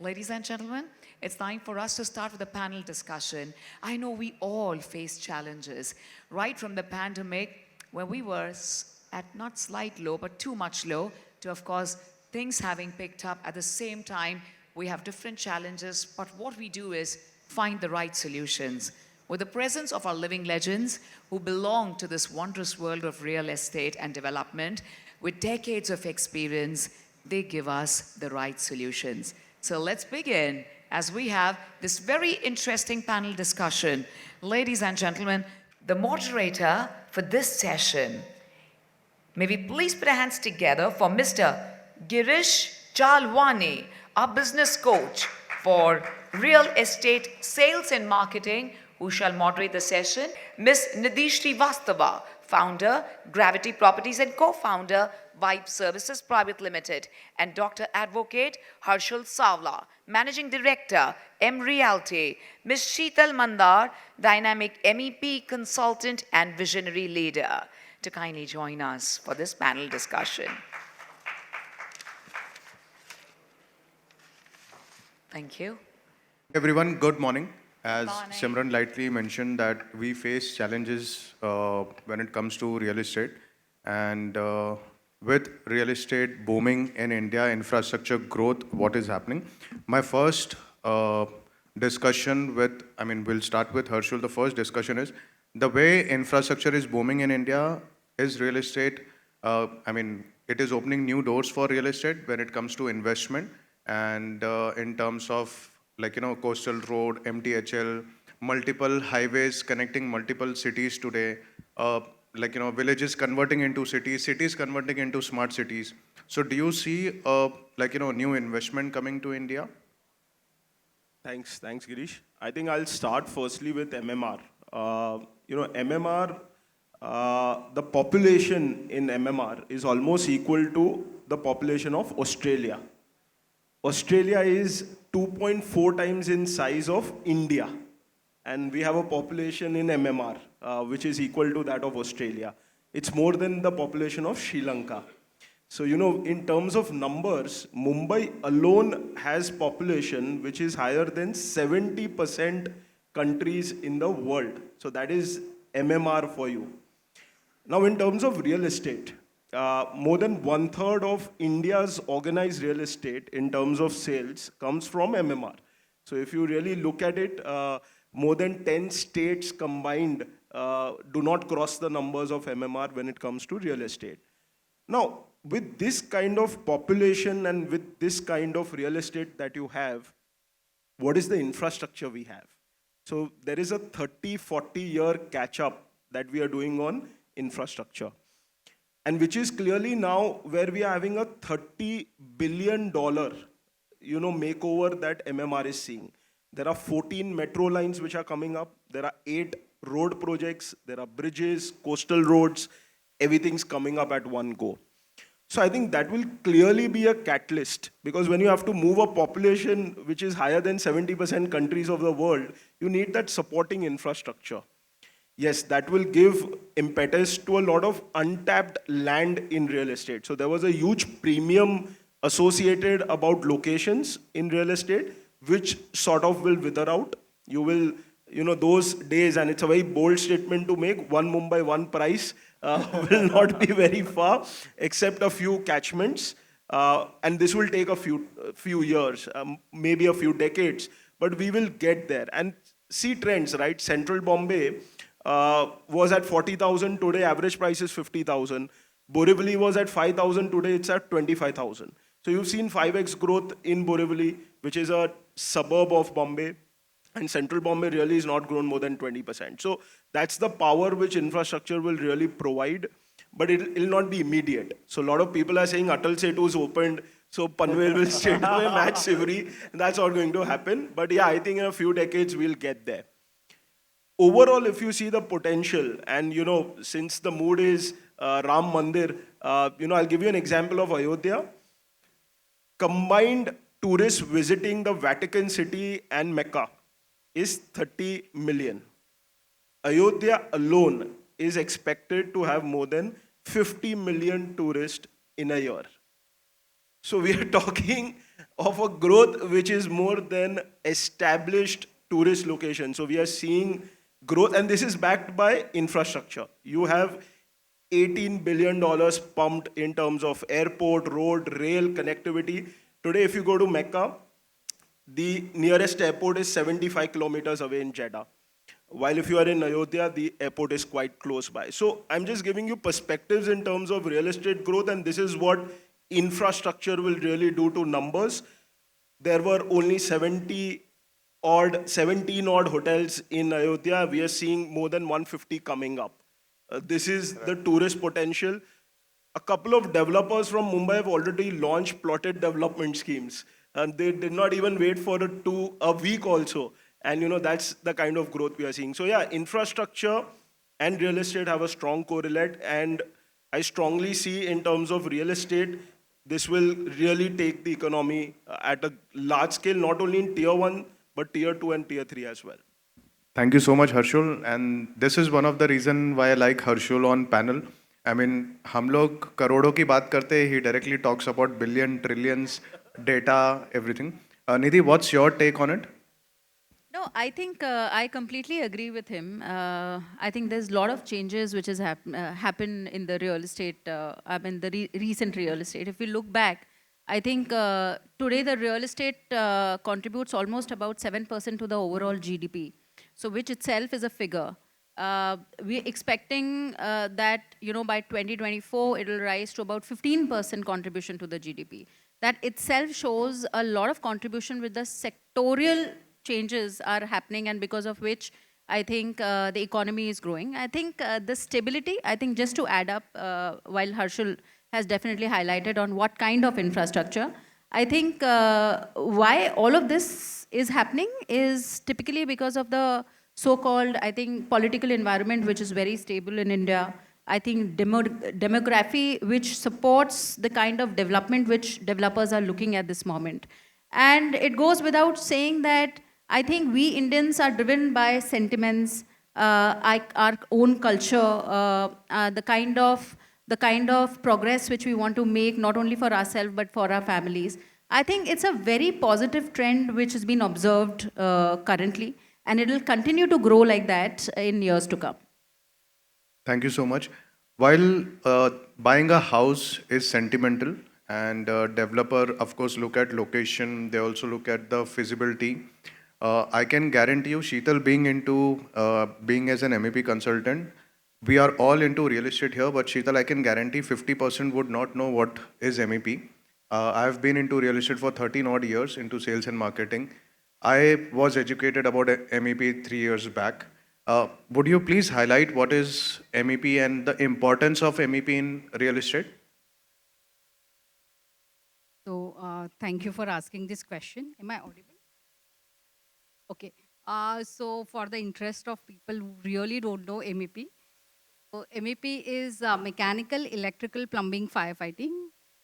Ladies and gentlemen, it's time for us to start with a panel discussion. I know we all face challenges, right from the pandemic, where we were at not slight low, but too much low, to, of course, things having picked up. At the same time, we have different challenges, but what we do is find the right solutions. With the presence of our living legends who belong to this wondrous world of real estate and development, with decades of experience, they give us the right solutions. So let's begin as we have this very interesting panel discussion. Ladies and gentlemen, the moderator for this session, may we please put our hands together for Mr. Girish Chalwani, our business coach for real estate sales and marketing, who shall moderate the session. Ms. Nidhi Srivastava, founder, Gravity Properties and co-founder, Vibe Services Private Limited, and Dr. Advocate Harshal Savla, Managing Director, M Realty, Ms. Sheetal Mandar, Dynamic MEP Consultant and Visionary Leader, to kindly join us for this panel discussion. Thank you. Everyone, good morning. As Morning. Simran lightly mentioned that we face challenges when it comes to real estate, and with real estate booming in India, infrastructure growth, what is happening? My first discussion with, we'll start with Harshul. The first discussion is the way infrastructure is booming in India is real estate. It is opening new doors for real estate when it comes to investment, and in terms of coastal road, MTHL, multiple highways connecting multiple cities today, villages converting into cities, cities converting into smart cities. So do you see new investment coming to India? Thanks, Girish. I think I'll start firstly with MMR. MMR, the population in MMR is almost equal to the population of Australia. Australia is 2.4 times in size of India, and we have a population in MMR, which is equal to that of Australia. It's more than the population of Sri Lanka. So, in terms of numbers, Mumbai alone has population which is higher than 70% countries in the world. So that is MMR for you. Now, in terms of real estate, more than 1/3 of India's organized real estate in terms of sales comes from MMR. So if you really look at it, more than 10 states combined do not cross the numbers of MMR when it comes to real estate. Now, with this kind of population and with this kind of real estate that you have, what is the infrastructure we have? So there is a 30-40 year catch-up that we are doing on infrastructure. And which is clearly now where we are having a $30 billion makeover that MMR is seeing. There are 14 metro lines which are coming up. There are 8 road projects. There are bridges, coastal roads. Everything's coming up at one go. So I think that will clearly be a catalyst, because when you have to move a population which is higher than 70% countries of the world, you need that supporting infrastructure. Yes, that will give impetus to a lot of untapped land in real estate. So there was a huge premium associated about locations in real estate, which sort of will wither out. You will, those days, and it's a very bold statement to make, one Mumbai, one price will not be very far, except a few catchments. And this will take a few years, maybe a few decades, but we will get there. And see trends, right? Central Bombay was at 40,000, today average price is 50,000. Borivali was at 5,000, today it's at 25,000. So you've seen 5x growth in Borivali, which is a suburb of Bombay, and Central Bombay really is not grown more than 20%. So that's the power which infrastructure will really provide, but it'll not be immediate. So a lot of people are saying Atal Setu is opened, so Panvel will straight away match Sivri. That's not going to happen. But yeah, I think in a few decades we'll get there. Overall, if you see the potential, and since the mood is Ram Mandir, I'll give you an example of Ayodhya. Combined tourists visiting the Vatican City and Mecca is 30 million. Ayodhya alone is expected to have more than 50 million tourists in a year. So we are talking of a growth which is more than established tourist location. So we are seeing growth, and this is backed by infrastructure. You have $18 billion pumped in terms of airport, road, rail connectivity. Today, if you go to Mecca, the nearest airport is 75 kilometers away in Jeddah. While if you are in Ayodhya, the airport is quite close by. So I'm just giving you perspectives in terms of real estate growth, and this is what infrastructure will really do to numbers. There were only 17 odd hotels in Ayodhya. We are seeing more than 150 coming up. This is the tourist potential. A couple of developers from Mumbai have already launched plotted development schemes, and they did not even wait for a week also. And that's the kind of growth we are seeing. So yeah, infrastructure and real estate have a strong correlate, and I strongly see in terms of real estate, this will really take the economy at a large scale, not only in tier 1, but tier 2 and tier 3 as well. Thank you so much, Harshul. And this is one of the reason why I like Harshul on panel. I mean, हम लोग करोड़ों की बात करते हैं, he directly talks about billion, trillions, data, everything. Nidhi, what's your take on it? No, I think I completely agree with him. I think there's a lot of changes which has happened in the real estate, I mean the recent real estate. If we look back, I think today the real estate contributes almost about 7% to the overall GDP. So which itself is a figure. We're expecting that by 2024 it will rise to about 15% contribution to the GDP. That itself shows a lot of contribution with the sectorial changes are happening, and because of which I think the economy is growing. I think the stability, I think just to add up, while Harshul has definitely highlighted on what kind of infrastructure, I think why all of this is happening is typically because of the so-called, I think, political environment which is very stable in India. I think demography which supports the kind of development which developers are looking at this moment. And it goes without saying that I think we Indians are driven by sentiments, our own culture, the kind of progress which we want to make, not only for ourselves but for our families. I think it's a very positive trend which has been observed currently, and it will continue to grow like that in years to come. Thank you so much. While buying a house is sentimental, and developer, of course, look at location, they also look at the feasibility. I can guarantee you, Sheetal, being as an MEP consultant, we are all into real estate here, but Sheetal, I can guarantee 50% would not know what is MEP. I've been into real estate for 13 odd years into sales and marketing. I was educated about MEP 3 years back. Would you please highlight what is MEP and the importance of MEP in real estate? So thank you for asking this question. Am I audible? Okay. So for the interest of people who really don't know MEP, so MEP is mechanical, electrical, plumbing, firefighting.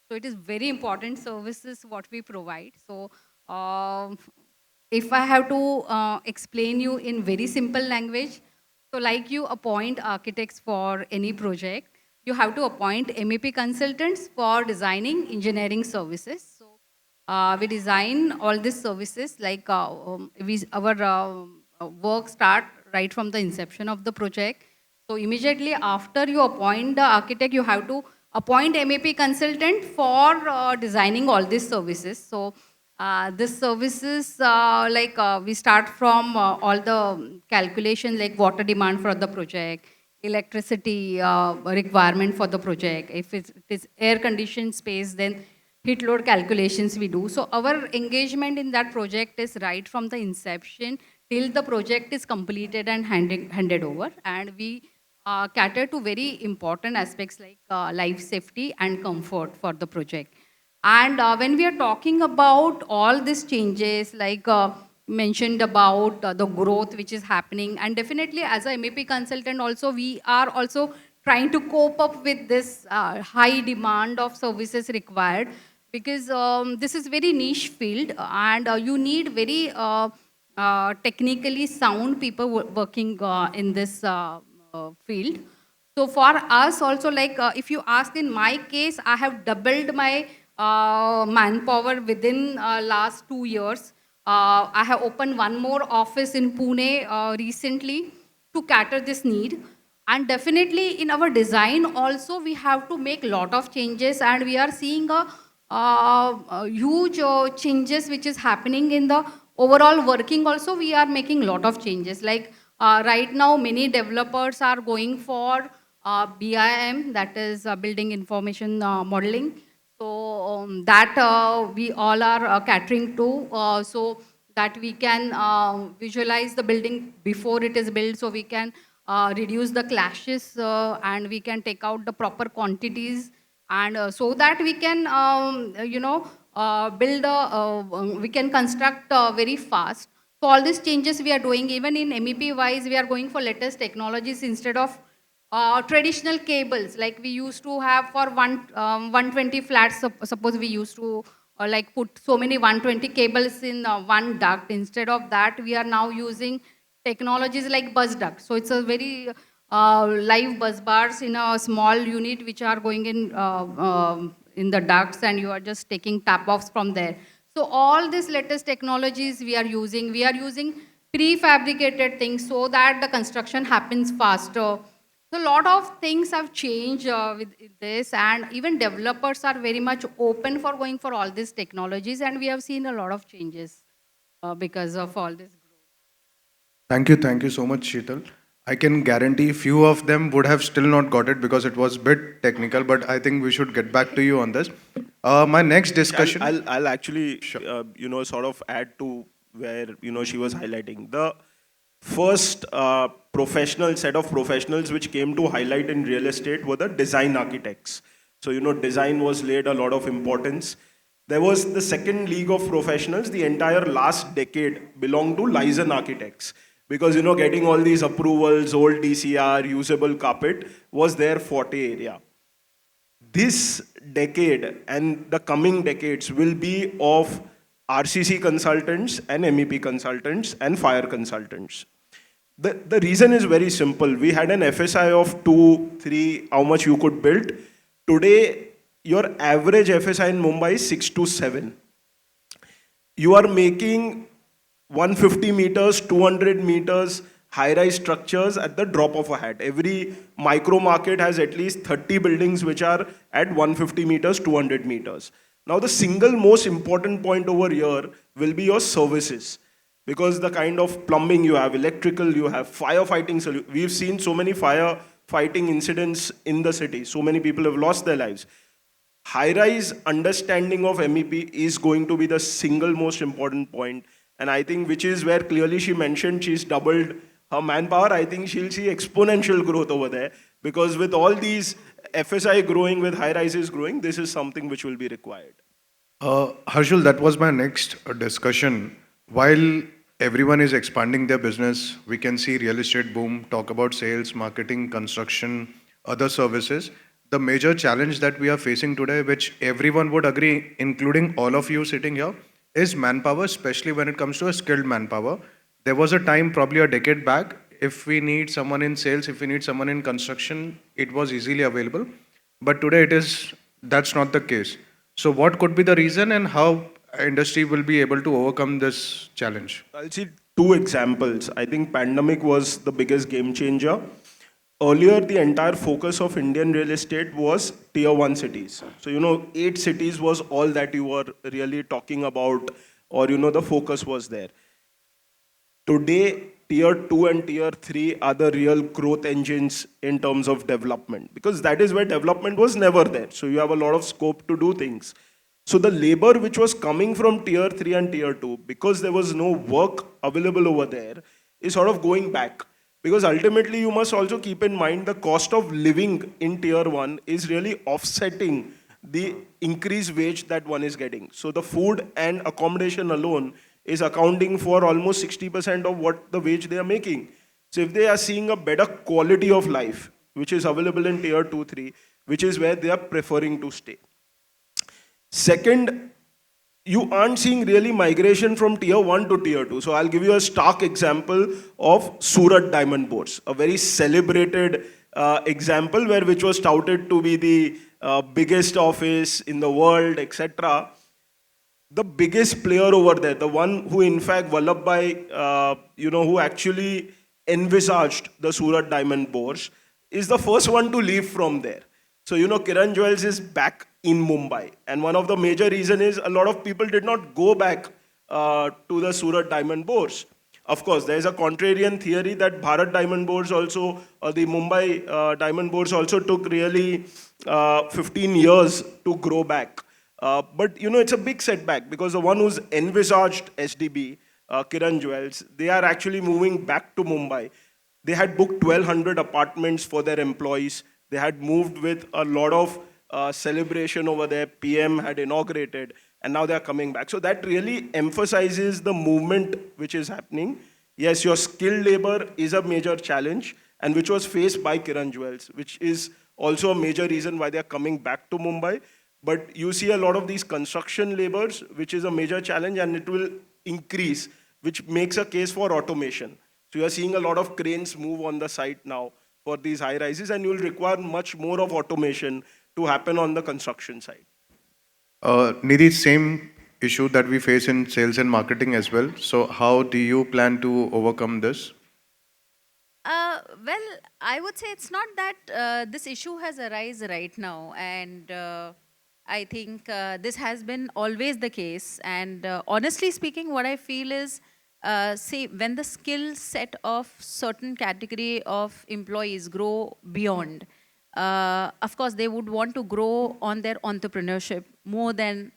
So it is very important services what we provide. So if I have to explain you in very simple language, so like you appoint architects for any project, you have to appoint MEP consultants for designing engineering services. So we design all these services like our work start right from the inception of the project. So immediately after you appoint the architect, you have to appoint MEP consultant for designing all these services. So these services, we start from all the calculations like water demand for the project, electricity requirement for the project. If it is air conditioned space, then heat load calculations we do. So our engagement in that project is right from the inception till the project is completed and handed over. And we cater to very important aspects like life safety and comfort for the project. And when we are talking about all these changes, like mentioned about the growth which is happening, and definitely as a MEP consultant also, we are also trying to cope up with this high demand of services required, because this is very niche field, and you need very technically sound people working in this field. So for us also, like if you ask in my case, I have doubled my manpower within last 2 years. I have opened one more office in Pune recently to cater this need. And definitely in our design also, we have to make lot of changes, and we are seeing a huge changes which is happening in the overall working also. We are making lot of changes. Like right now, many developers are going for BIM, that is Building Information Modeling. So that we all are catering to, so that we can visualize the building before it is built, so we can reduce the clashes, and we can take out the proper quantities, and so that we can, build we can construct very fast. So all these changes we are doing, even in MEP wise, we are going for latest technologies instead of traditional cables like we used to have for 120 flats. Suppose we used to like put so many 120 cables in one duct. Instead of that, we are now using technologies like bus duct. So it's a very live bus bars in a small unit which are going in the ducts, and you are just taking tap offs from there. So all these latest technologies we are using. We are using prefabricated things so that the construction happens faster. So a lot of things have changed with this, and even developers are very much open for going for all these technologies, and we have seen a lot of changes because of all this growth. Thank you so much, Sheetal. I can guarantee few of them would have still not got it because it was a bit technical, but I think we should get back to you on this. My next discussion. I'll actually, Sure. sort of add to where, she was highlighting. The first professional set of professionals which came to highlight in real estate were the design architects. So, design was laid a lot of importance. There was the second league of professionals. The entire last decade belonged to liaison architects. Because, getting all these approvals, old DCR, usable carpet was their forte area. This decade and the coming decades will be of RCC consultants and MEP consultants and fire consultants. The reason is very simple. We had an FSI of 2, 3, how much you could build. Today, your average FSI in Mumbai is 6 to 7. You are making 150 meters, 200 meters high-rise structures at the drop of a hat. Every micro market has at least 30 buildings which are at 150 meters, 200 meters. Now the single most important point over here will be your services. Because the kind of plumbing you have, electrical you have, firefighting, we've seen so many firefighting incidents in the city. So many people have lost their lives. High-rise understanding of MEP is going to be the single most important point. And I think which is where clearly she mentioned she's doubled her manpower. I think she'll see exponential growth over there. Because with all these FSI growing, with high-rises growing, this is something which will be required. Harshul, that was my next discussion. While everyone is expanding their business, we can see real estate boom, talk about sales, marketing, construction, other services. The major challenge that we are facing today, which everyone would agree, including all of you sitting here, is manpower, especially when it comes to a skilled manpower. There was a time, probably a decade back, if we need someone in sales, if we need someone in construction, it was easily available. But today that's not the case. So what could be the reason, and how industry will be able to overcome this challenge? I'll see two examples. I think pandemic was the biggest game changer. Earlier, the entire focus of Indian real estate was tier 1 cities. So, 8 cities was all that you were really talking about, or, the focus was there. Today, tier 2 and tier 3 are the real growth engines in terms of development, because that is where development was never there. So, you have a lot of scope to do things. So, the labor which was coming from tier 3 and tier 2, because there was no work available over there, is sort of going back. Because ultimately, you must also keep in mind the cost of living in tier 1 is really offsetting the increased wage that one is getting. So the food and accommodation alone is accounting for almost 60% of what the wage they are making. So if they are seeing a better quality of life, which is available in tier 2, 3, which is where they are preferring to stay. Second, you aren't seeing really migration from tier 1 to tier 2. So I'll give you a stark example of Surat diamond boards, a very celebrated example which was touted to be the biggest office in the world, etc. The biggest player over there, the one who in fact Vallabhbhai, who actually envisaged the Surat diamond bourse, is the first one to leave from there. So, Kiran Jewels is back in Mumbai. And one of the major reason is a lot of people did not go back to the Surat diamond bourse. Of course, there is a contrarian theory that Bharat diamond bourse also, or the Mumbai diamond bourse also took really 15 years to grow back. But it's a big setback because the one who's envisaged SDB, Kiran Jewels, they are actually moving back to Mumbai. They had booked 1,200 apartments for their employees. They had moved with a lot of celebration over there. PM had inaugurated, and now they are coming back. So that really emphasizes the movement which is happening. Yes, your skilled labor is a major challenge, and which was faced by Kiran Jewels, which is also a major reason why they are coming back to Mumbai. But you see a lot of these construction labors, which is a major challenge, and it will increase, which makes a case for automation. So you are seeing a lot of cranes move on the site now for these high rises, and you will require much more of automation to happen on the construction side. Nidhi, same issue that we face in sales and marketing as well. So how do you plan to overcome this? Well, I would say it's not that this issue has arisen right now, and I think this has been always the case. And honestly speaking, what I feel is, say, when the skill set of certain category of employees grow beyond, of course, they would want to grow on their entrepreneurship more than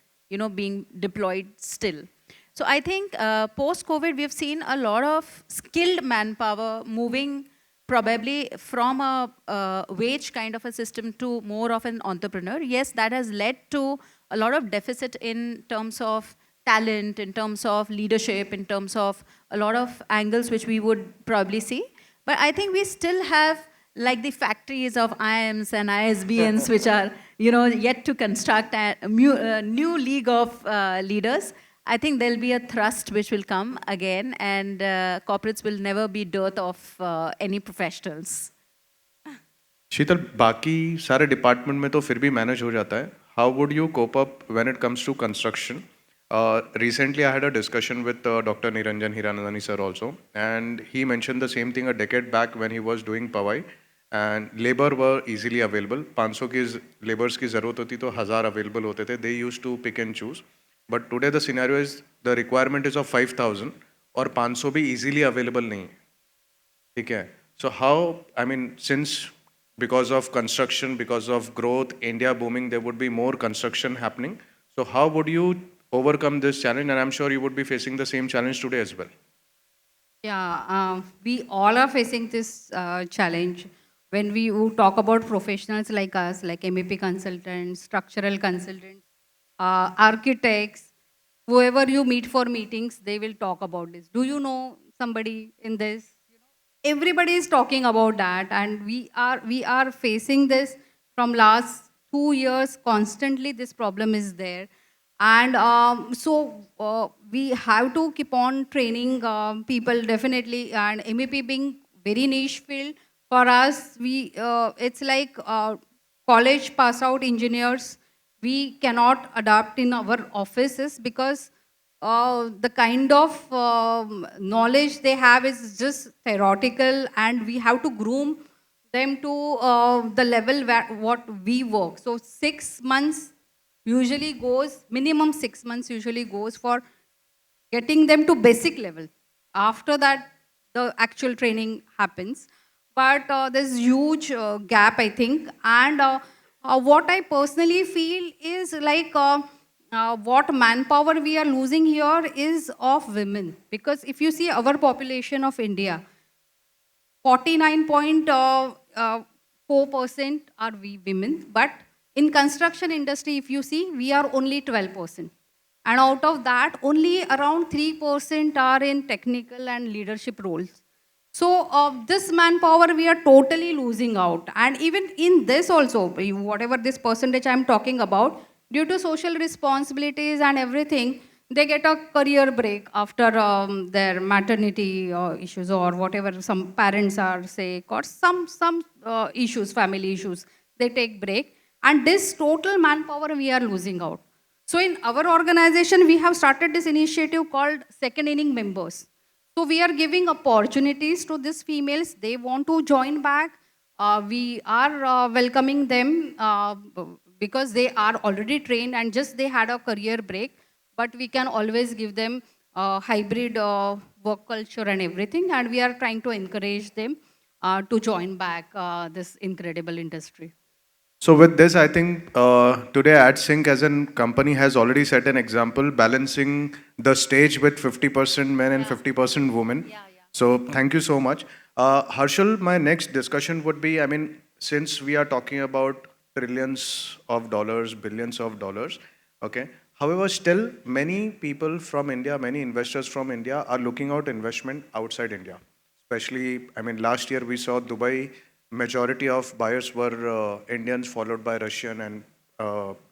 being deployed still. So I think post-COVID, we have seen a lot of skilled manpower moving probably from a wage kind of a system to more of an entrepreneur. Yes, that has led to a lot of deficit in terms of talent, in terms of leadership, in terms of a lot of angles which we would probably see. But I think we still have like the factories of IIMs and ISBNs which are yet to construct a new league of leaders. I think there'll be a thrust which will come again, and corporates will never be dearth of any professionals. शीतल, बाकी सारे department में तो फिर भी manage हो जाता है. How would you cope up when it comes to construction? Recently, I had a discussion with Dr. Niranjan Hiranandani sir also, and he mentioned the same thing a decade back when he was doing Powai, and labor were easily available. 500 की laborers की ज़रूरत होती तो 1000 available होते थे. They used to pick and choose. But today the scenario is the requirement is of 5000 और 500 भी easily available नहीं है. ठीक है? So how, I mean, since because of construction, because of growth, India booming, there would be more construction happening. So how would you overcome this challenge? And I'm sure you would be facing the same challenge today as well. Yeah, we all are facing this challenge. When we talk about professionals like us, like MEP consultants, structural consultants, architects, whoever you meet for meetings, they will talk about this. Do you know somebody in this? Everybody is talking about that, and we are facing this from last 2 years. Constantly, this problem is there. And so we have to keep on training people, definitely. And MEP being very niche field, for us, it's like college pass out engineers. We cannot adapt in our offices because the kind of knowledge they have is just theoretical, and we have to groom them to the level where what we work. So 6 months usually goes, minimum 6 months usually goes for getting them to basic level. After that, the actual training happens. But there's huge gap, I think. And what I personally feel is like what manpower we are losing here is of women. Because if you see our population of India, 49.4% are we women, but in construction industry, if you see, we are only 12%. And out of that, only around 3% are in technical and leadership roles. So this manpower, we are totally losing out. And even in this also, whatever this percentage I'm talking about, due to social responsibilities and everything, they get a career break after their maternity issues or whatever some parents are sick or some issues, family issues. They take break. And this total manpower we are losing out. So in our organization, we have started this initiative called second inning members. So we are giving opportunities to these females. They want to join back. We are welcoming them because they are already trained and just they had a career break. But we can always give them hybrid work culture and everything. And we are trying to encourage them to join back this incredible industry. So with this, I think today Adsync as a company has already set an example, balancing the stage with 50% men and 50% women. So thank you so much. Harshal, my next discussion would be, I mean, since we are talking about trillions of dollars, billions of dollars, okay. However, still many people from India, many investors from India are looking out investment outside India. Especially, I mean, last year we saw Dubai, majority of buyers were Indians, followed by Russian and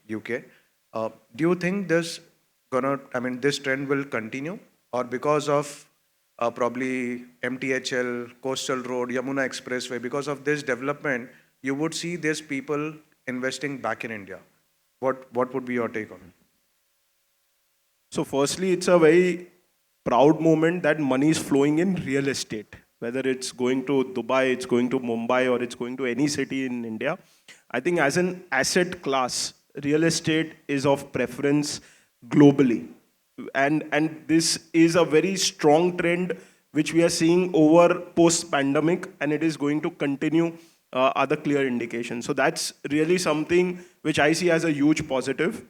UK. Do you think this trend will continue, or because of probably MTHL, Coastal Road, Yamuna Expressway, because of this development, you would see these people investing back in India? What would be your take on it? So firstly, it's a very proud moment that money is flowing in real estate. Whether it's going to Dubai, it's going to Mumbai, or it's going to any city in India. I think as an asset class, real estate is of preference globally. And this is a very strong trend which we are seeing over post-pandemic, and it is going to continue, are the clear indications. So that's really something which I see as a huge positive.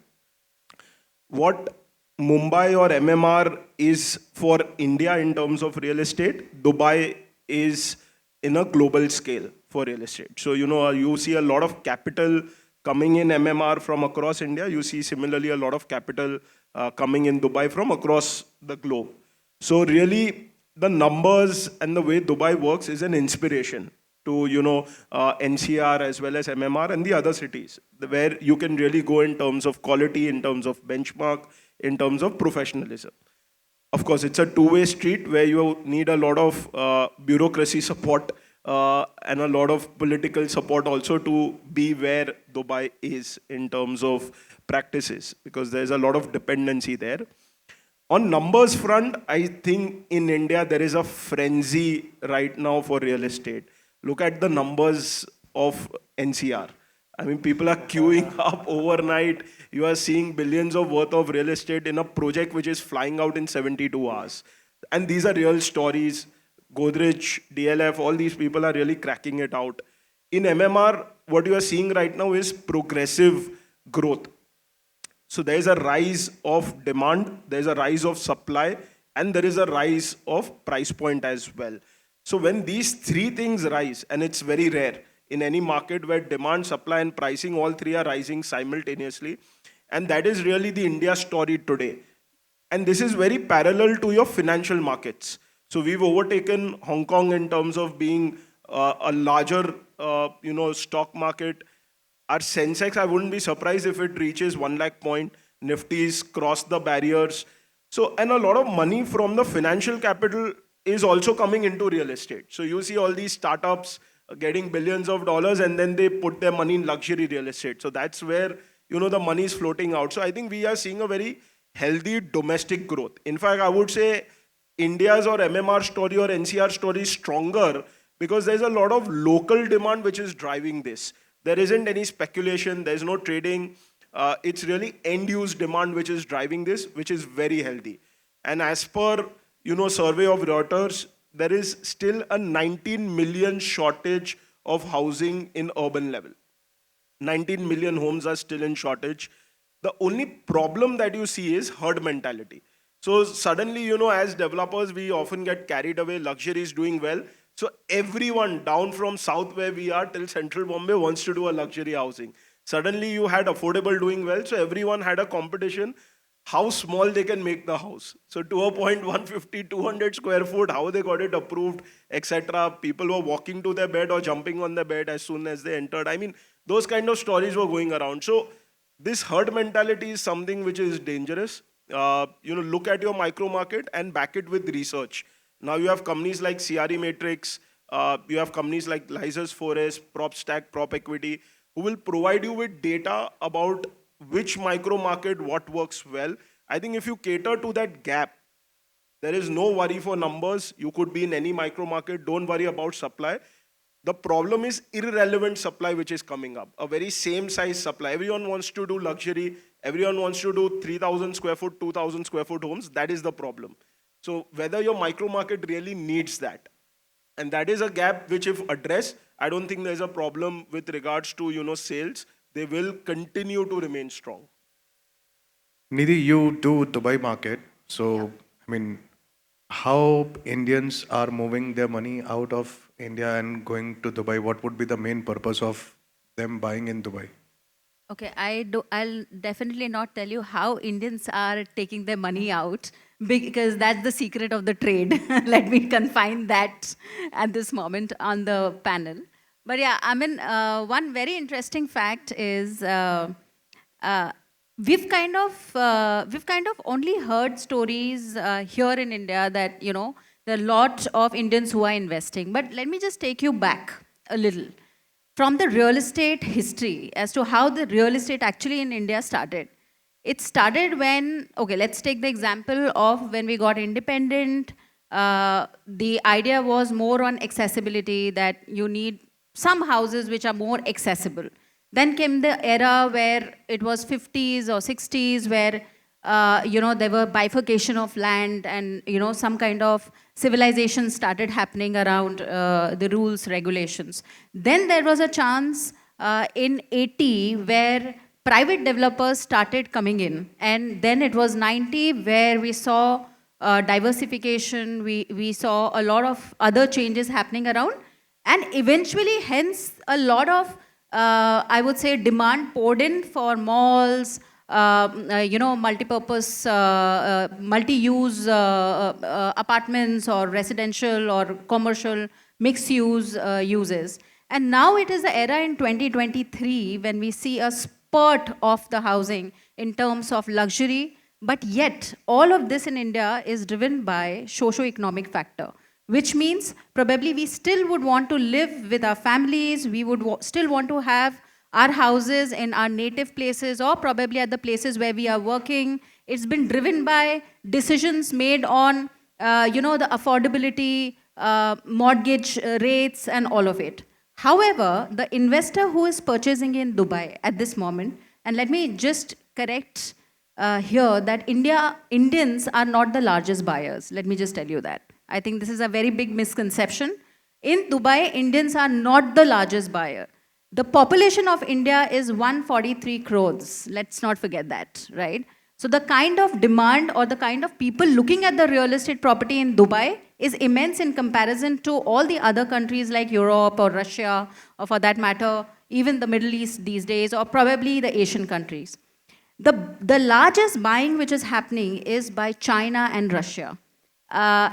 What Mumbai or MMR is for India in terms of real estate, Dubai is in a global scale for real estate. So, you see a lot of capital coming in MMR from across India. You see similarly a lot of capital coming in Dubai from across the globe. So really the numbers and the way Dubai works is an inspiration to, NCR as well as MMR and the other cities, where you can really go in terms of quality, in terms of benchmark, in terms of professionalism. Of course, it's a two-way street where you need a lot of bureaucracy support and a lot of political support also to be where Dubai is in terms of practices, because there's a lot of dependency there. On numbers front, I think in India there is a frenzy right now for real estate. Look at the numbers of NCR. I mean, people are queuing up overnight. You are seeing billions of worth of real estate in a project which is flying out in 72 hours. And these are real stories. Godrej, DLF, all these people are really cracking it out. In MMR, what you are seeing right now is progressive growth. So there is a rise of demand, there is a rise of supply, and there is a rise of price point as well. So when these three things rise, and it's very rare in any market where demand, supply, and pricing, all three are rising simultaneously. And that is really the India story today. And this is very parallel to your financial markets. So we've overtaken Hong Kong in terms of being a larger, stock market. Our Sensex, I wouldn't be surprised if it reaches 1 lakh point. Nifty's crossed the barriers. So, and a lot of money from the financial capital is also coming into real estate. So you see all these startups getting billions of dollars, and then they put their money in luxury real estate. So that's where, the money is floating out. So I think we are seeing a very healthy domestic growth. In fact, I would say India's or MMR story or NCR story is stronger because there's a lot of local demand which is driving this. There isn't any speculation, there's no trading. It's really end-use demand which is driving this, which is very healthy. And as per, survey of Reuters, there is still a 19 million shortage of housing in urban level. 19 million homes are still in shortage. The only problem that you see is herd mentality. So suddenly, as developers, we often get carried away, luxury is doing well. So everyone down from south where we are till central Bombay wants to do a luxury housing. Suddenly you had affordable doing well, so everyone had a competition how small they can make the house. So to a point, 150, 200 square foot, how they got it approved, etc. People were walking to their bed or jumping on the bed as soon as they entered. I mean, those kind of stories were going around. So this herd mentality is something which is dangerous. Look at your micro market and back it with research. Now you have companies like CRE Matrix, you have companies like Lizers Forest, PropStack, Prop Equity. who will provide you with data about which micro market, what works well. I think if you cater to that gap, there is no worry for numbers. You could be in any micro market. Don't worry about supply. The problem is irrelevant supply which is coming up. A very same size supply. Everyone wants to do luxury. Everyone wants to do 3,000 square foot, 2,000 square foot homes. That is the problem. So whether your micro market really needs that. And that is a gap which if addressed, I don't think there's a problem with regards to, sales. They will continue to remain strong. Nidhi, you do Dubai market. So, I mean, how Indians are moving their money out of India and going to Dubai? What would be the main purpose of them buying in Dubai? Okay, I'll definitely not tell you how Indians are taking their money out because that's the secret of the trade. Let me confine that at this moment on the panel. But yeah, I mean, one very interesting fact is we've kind of only heard stories here in India that there are a lot of Indians who are investing. But let me just take you back a little from the real estate history as to how the real estate actually in India started. It started when, okay, let's take the example of when we got independent. The idea was more on accessibility, that you need some houses which are more accessible. Then came the era where it was 50s or 60s where there were bifurcation of land and some kind of civilization started happening around the rules, regulations. Then there was a chance in 80 where private developers started coming in, and then it was 90 where we saw diversification, we saw a lot of other changes happening around, and eventually hence a lot of I would say demand poured in for malls, multi-purpose, multi-use apartments or residential or commercial mixed-use uses. And now it is the era in 2023 when we see a spurt of the housing in terms of luxury, but yet all of this in India is driven by socio-economic factor, which means probably we still would want to live with our families, we would still want to have our houses in our native places or probably at the places where we are working. It's been driven by decisions made on, the affordability, mortgage rates and all of it. However, the investor who is purchasing in Dubai at this moment, and let me just correct here that Indians are not the largest buyers. Let me just tell you that. I think this is a very big misconception. In Dubai, Indians are not the largest buyer. The population of India is 143 crores. Let's not forget that, right? So the kind of demand or the kind of people looking at the real estate property in Dubai is immense in comparison to all the other countries like Europe or Russia, or for that matter, even the Middle East these days, or probably the Asian countries. The largest buying which is happening is by China and Russia.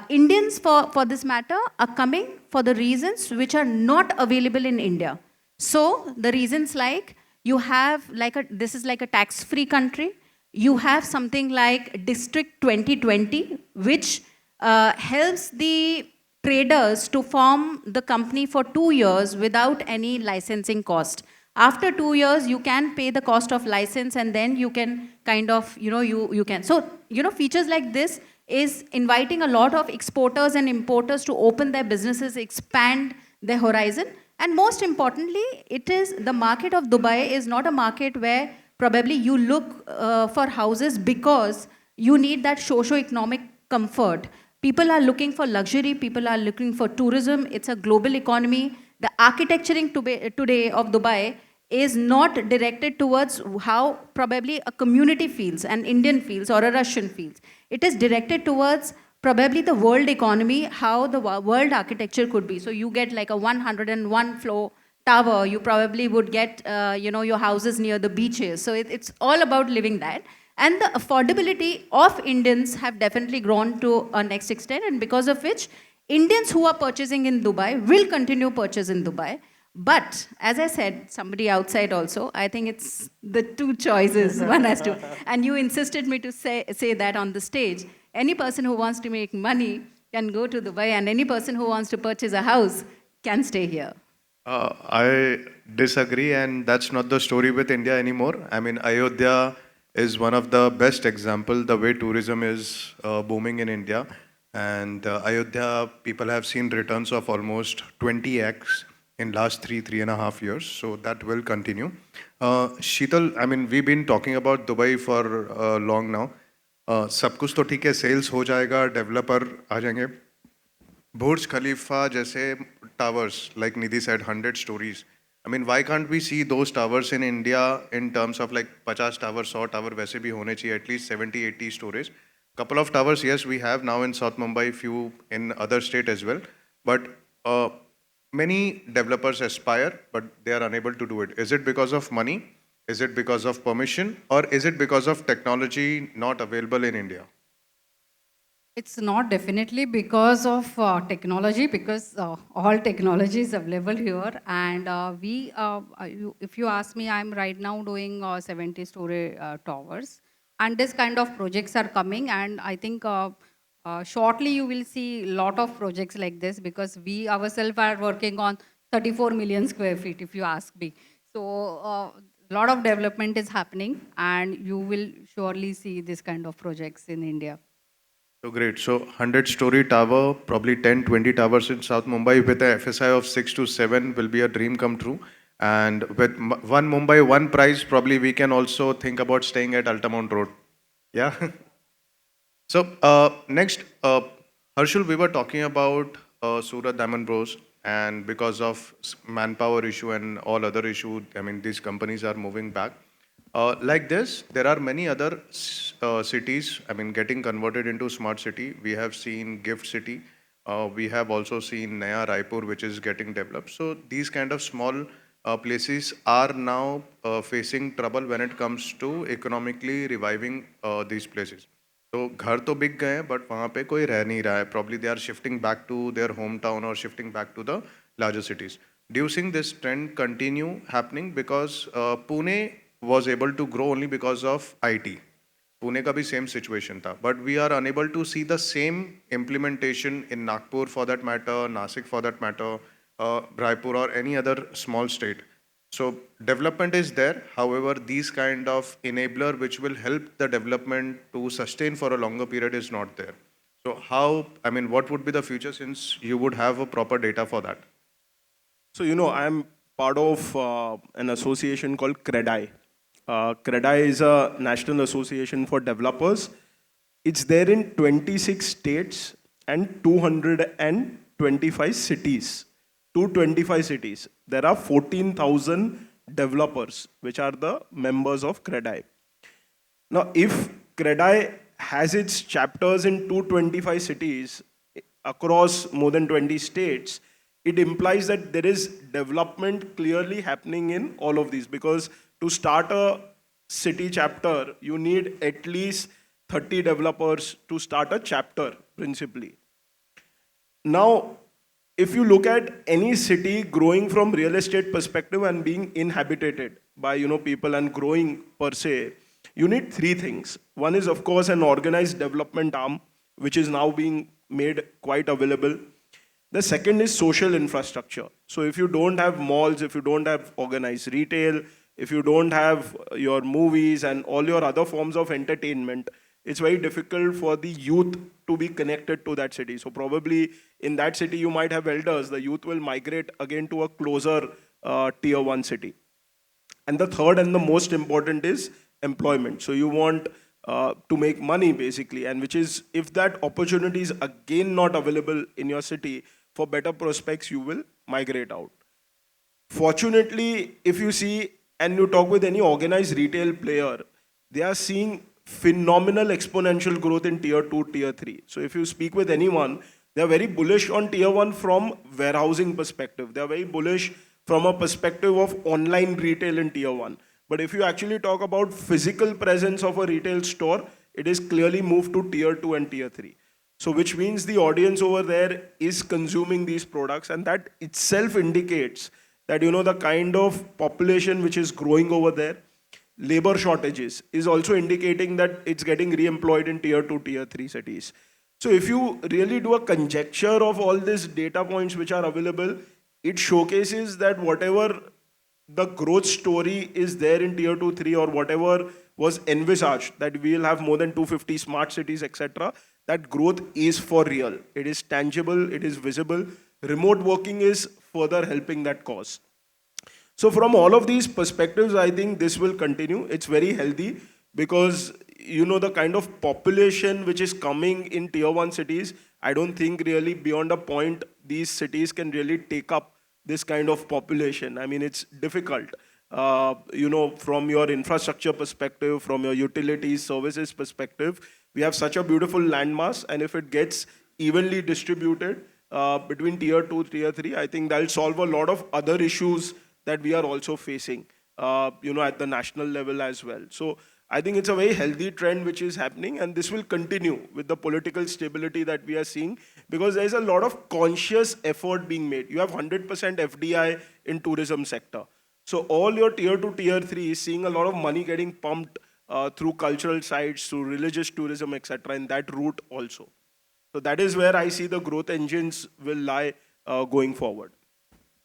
Indians, for this matter, are coming for the reasons which are not available in India. So the reasons like you have this is like a tax-free country. You have something like District 2020, which helps the traders to form the company for 2 years without any licensing cost. After 2 years, you can pay the cost of license and then you can kind of, you can. So, features like this is inviting a lot of exporters and importers to open their businesses, expand their horizon. And most importantly, the market of Dubai is not a market where probably you look for houses because you need that socio-economic comfort. People are looking for luxury, people are looking for tourism, it's a global economy. The architecturing today of Dubai is not directed towards how probably a community feels, an Indian feels or a Russian feels. It is directed towards probably the world economy, how the world architecture could be. So you get like a 101 floor tower, you probably would get your houses near the beaches. So it's all about living that. And the affordability of Indians have definitely grown to a next extent, and because of which Indians who are purchasing in Dubai will continue purchase in Dubai. But as I said, somebody outside also, I think it's the two choices one has to. And you insisted me to say that on the stage. Any person who wants to make money can go to Dubai, and any person who wants to purchase a house can stay here. I disagree, and that's not the story with India anymore. I mean, Ayodhya is one of the best example the way tourism is booming in India, and Ayodhya people have seen returns of almost 20x in last 3.5 years. So that will continue. Sheetal, I mean, we've been talking about Dubai for long now. सब कुछ तो ठीक है, sales हो जाएगा, developer आ जाएंगे. Burj Khalifa जैसे towers, like Nidhi said, 100 stories. I mean, why can't we see those towers in India in terms of like 50 towers, 100 tower वैसे भी होने चाहिए, at least 70, 80 stories. Couple of towers, yes, we have now in South Mumbai, few in other state as well. But many developers aspire, but they are unable to do it. Is it because of money? Is it because of permission? Or is it because of technology not available in India? It's not definitely because of technology, because all technology is available here. And if you ask me, I'm right now doing 70-story towers. And this kind of projects are coming. And I think shortly you will see a lot of projects like this, because we ourselves are working on 34 million square feet, if you ask me. So a lot of development is happening, and you will surely see this kind of projects in India. So great. So 100-story tower, probably 10, 20 towers in South Mumbai with a FSI of 6 to 7 will be a dream come true. And with one Mumbai, one price, probably we can also think about staying at Altamont Road. Yeah. So next, Harshul, we were talking about Surat Diamond Bros, and because of manpower issue and all other issue, I mean, these companies are moving back. Like this, there are many other cities, I mean, getting converted into smart city. We have seen Gift City. We have also seen Naya Raipur, which is getting developed. So these kind of small places are now facing trouble when it comes to economically reviving these places. तो घर तो बिक गए हैं, but वहाँ पे कोई रह नहीं रहा है. Probably they are shifting back to their hometown or shifting back to the larger cities. Do you think this trend continue happening? Because Pune was able to grow only because of IT. Pune का भी same situation था, but we are unable to see the same implementation in Nagpur for that matter, Nasik for that matter, Raipur or any other small state. So development is there. However, these kind of enabler which will help the development to sustain for a longer period is not there. So how, I mean, what would be the future since you would have a proper data for that? So, I'm part of an association called CREDAI. CREDAI is a national association for developers. It's there in 26 states and 225 cities. 225 cities. There are 14,000 developers, which are the members of CREDAI. Now, if CREDAI has its chapters in 225 cities across more than 20 states, it implies that there is development clearly happening in all of these, because to start a city chapter, you need at least 30 developers to start a chapter, principally. Now, if you look at any city growing from real estate perspective and being inhabited by people and growing per se, you need three things. One is, of course, an organized development arm, which is now being made quite available. The second is social infrastructure. So if you don't have malls, if you don't have organized retail, if you don't have your movies and all your other forms of entertainment, it's very difficult for the youth to be connected to that city. So probably in that city, you might have elders. The youth will migrate again to a closer tier 1 city. And the third and the most important is employment. So you want to make money basically, and which is, if that opportunity is again not available in your city, for better prospects, you will migrate out. Fortunately, if you see and you talk with any organized retail player, they are seeing phenomenal exponential growth in tier 2, tier 3. So if you speak with anyone, they are very bullish on tier 1 from warehousing perspective. They are very bullish from a perspective of online retail in tier 1. But if you actually talk about physical presence of a retail store, it is clearly moved to tier 2 and tier 3. So which means the audience over there is consuming these products, and that itself indicates that the kind of population which is growing over there, labor shortages, is also indicating that it's getting re-employed in tier 2, tier 3 cities. So if you really do a conjecture of all these data points which are available, it showcases that whatever the growth story is there in tier 2, 3, or whatever was envisaged, that we will have more than 250 smart cities, etc., that growth is for real. It is tangible, it is visible. Remote working is further helping that cause. So from all of these perspectives, I think this will continue. It's very healthy because the kind of population which is coming in tier 1 cities, I don't think really beyond a point these cities can really take up this kind of population. I mean, it's difficult. From your infrastructure perspective, from your utilities, services perspective, we have such a beautiful landmass, and if it gets evenly distributed between tier 2, tier 3, I think that'll solve a lot of other issues that we are also facing, at the national level as well. So I think it's a very healthy trend which is happening, and this will continue with the political stability that we are seeing, because there's a lot of conscious effort being made. You have 100% FDI in tourism sector. So all your tier 2, tier 3 is seeing a lot of money getting pumped through cultural sites, through religious tourism, etc., in that route also. So that is where I see the growth engines will lie going forward.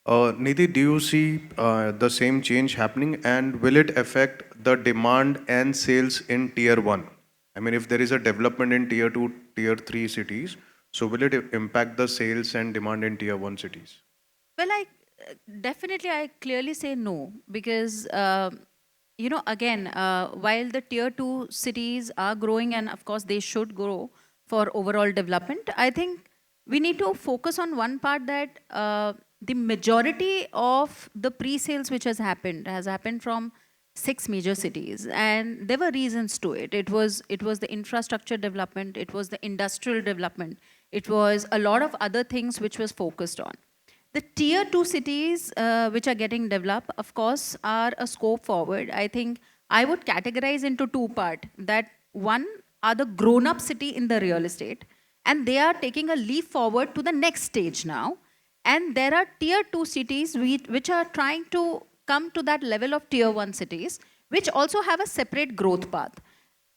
Nidhi, do you see the same change happening, and will it affect the demand and sales in tier 1? I mean, if there is a development in tier 2, tier 3 cities, so will it impact the sales and demand in tier 1 cities? Well, I clearly say no, because again, while the tier 2 cities are growing, and of course they should grow for overall development, I think we need to focus on one part, that the majority of the pre-sales which has happened from 6 major cities, and there were reasons to it. It was the infrastructure development, it was the industrial development, it was a lot of other things which was focused on. The tier 2 cities which are getting developed, of course, are a scope forward. I think I would categorize into two parts. That one are the grown-up city in the real estate, and they are taking a leap forward to the next stage now. And there are tier 2 cities which are trying to come to that level of tier 1 cities, which also have a separate growth path.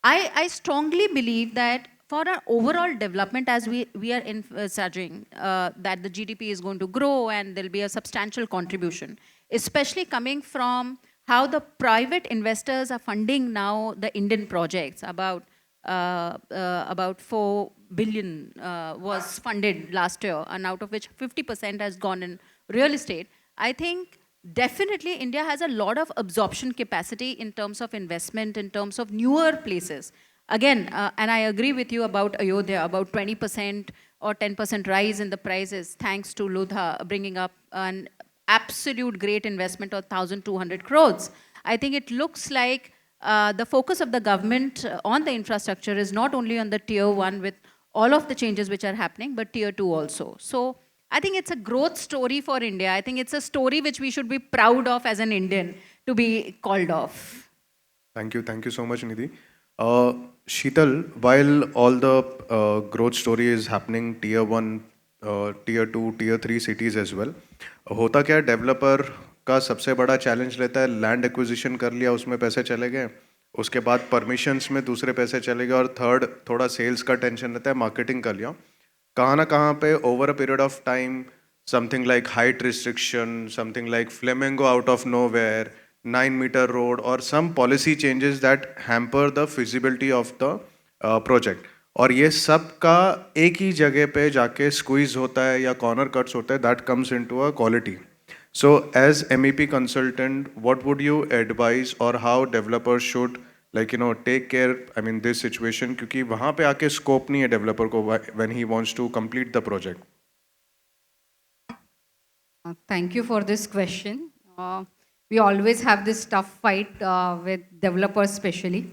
I strongly believe that for our overall development, as we are envisaging that the GDP is going to grow and there'll be a substantial contribution, especially coming from how the private investors are funding now the Indian projects. About 4 billion was funded last year, and out of which 50% has gone in real estate. I think definitely India has a lot of absorption capacity in terms of investment, in terms of newer places. Again, and I agree with you about Ayodhya, about 20% or 10% rise in the prices, thanks to Ludha bringing up an absolute great investment of 1,200 crores. I think it looks like the focus of the government on the infrastructure is not only on the tier 1 with all of the changes which are happening, but tier 2 also. So I think it's a growth story for India. I think it's a story which we should be proud of as an Indian to be called off. Thank you so much, Nidhi. Sheetal, while all the growth story is happening tier 1, tier 2, tier 3 cities as well, होता क्या developer का सबसे बड़ा challenge रहता है, land acquisition कर लिया, उसमें पैसे चले गए, उसके बाद परमिशंस में दूसरे पैसे चले गए, और थर्ड थोड़ा सेल्स का टेंशन रहता है, मार्केटिंग कर लिया, कहाँ ना कहाँ पे over a period of time something like height restriction, something like flamingo out of nowhere, 9-meter road, or some policy changes that hamper the feasibility of the project. और ये सब का एक ही जगह पे जाके squeeze होता है या corner cuts होता है, that comes into a quality. So as MEP consultant, what would you advise, or how developers should take care, I mean, this situation, क्योंकि वहाँ पे आके scope नहीं है developer को when he wants to complete the project. Thank you for this question. We always have this tough fight with developers especially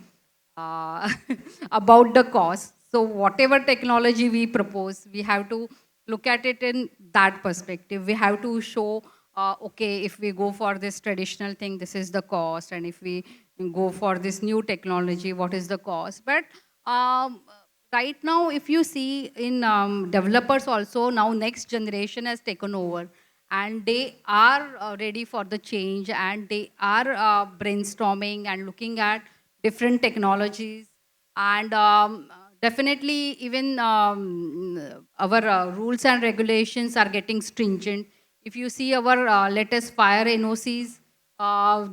about the cost. So whatever technology we propose, we have to look at it in that perspective. We have to show, okay, if we go for this traditional thing, this is the cost. And if we go for this new technology, what is the cost? But right now, if you see in developers also, now next generation has taken over. And they are ready for the change, and they are brainstorming and looking at different technologies. And definitely even our rules and regulations are getting stringent. If you see our latest fire NOCs,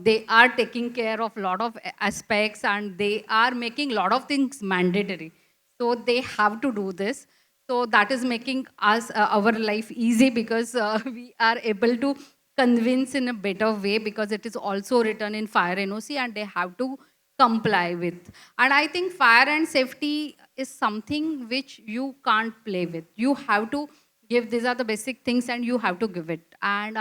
they are taking care of a lot of aspects and they are making a lot of things mandatory. So they have to do this. So that is making us our life easy because we are able to convince in a better way because it is also written in fire NOC and they have to comply with. And I think fire and safety is something which you can't play with. You have to give, these are the basic things and you have to give it. And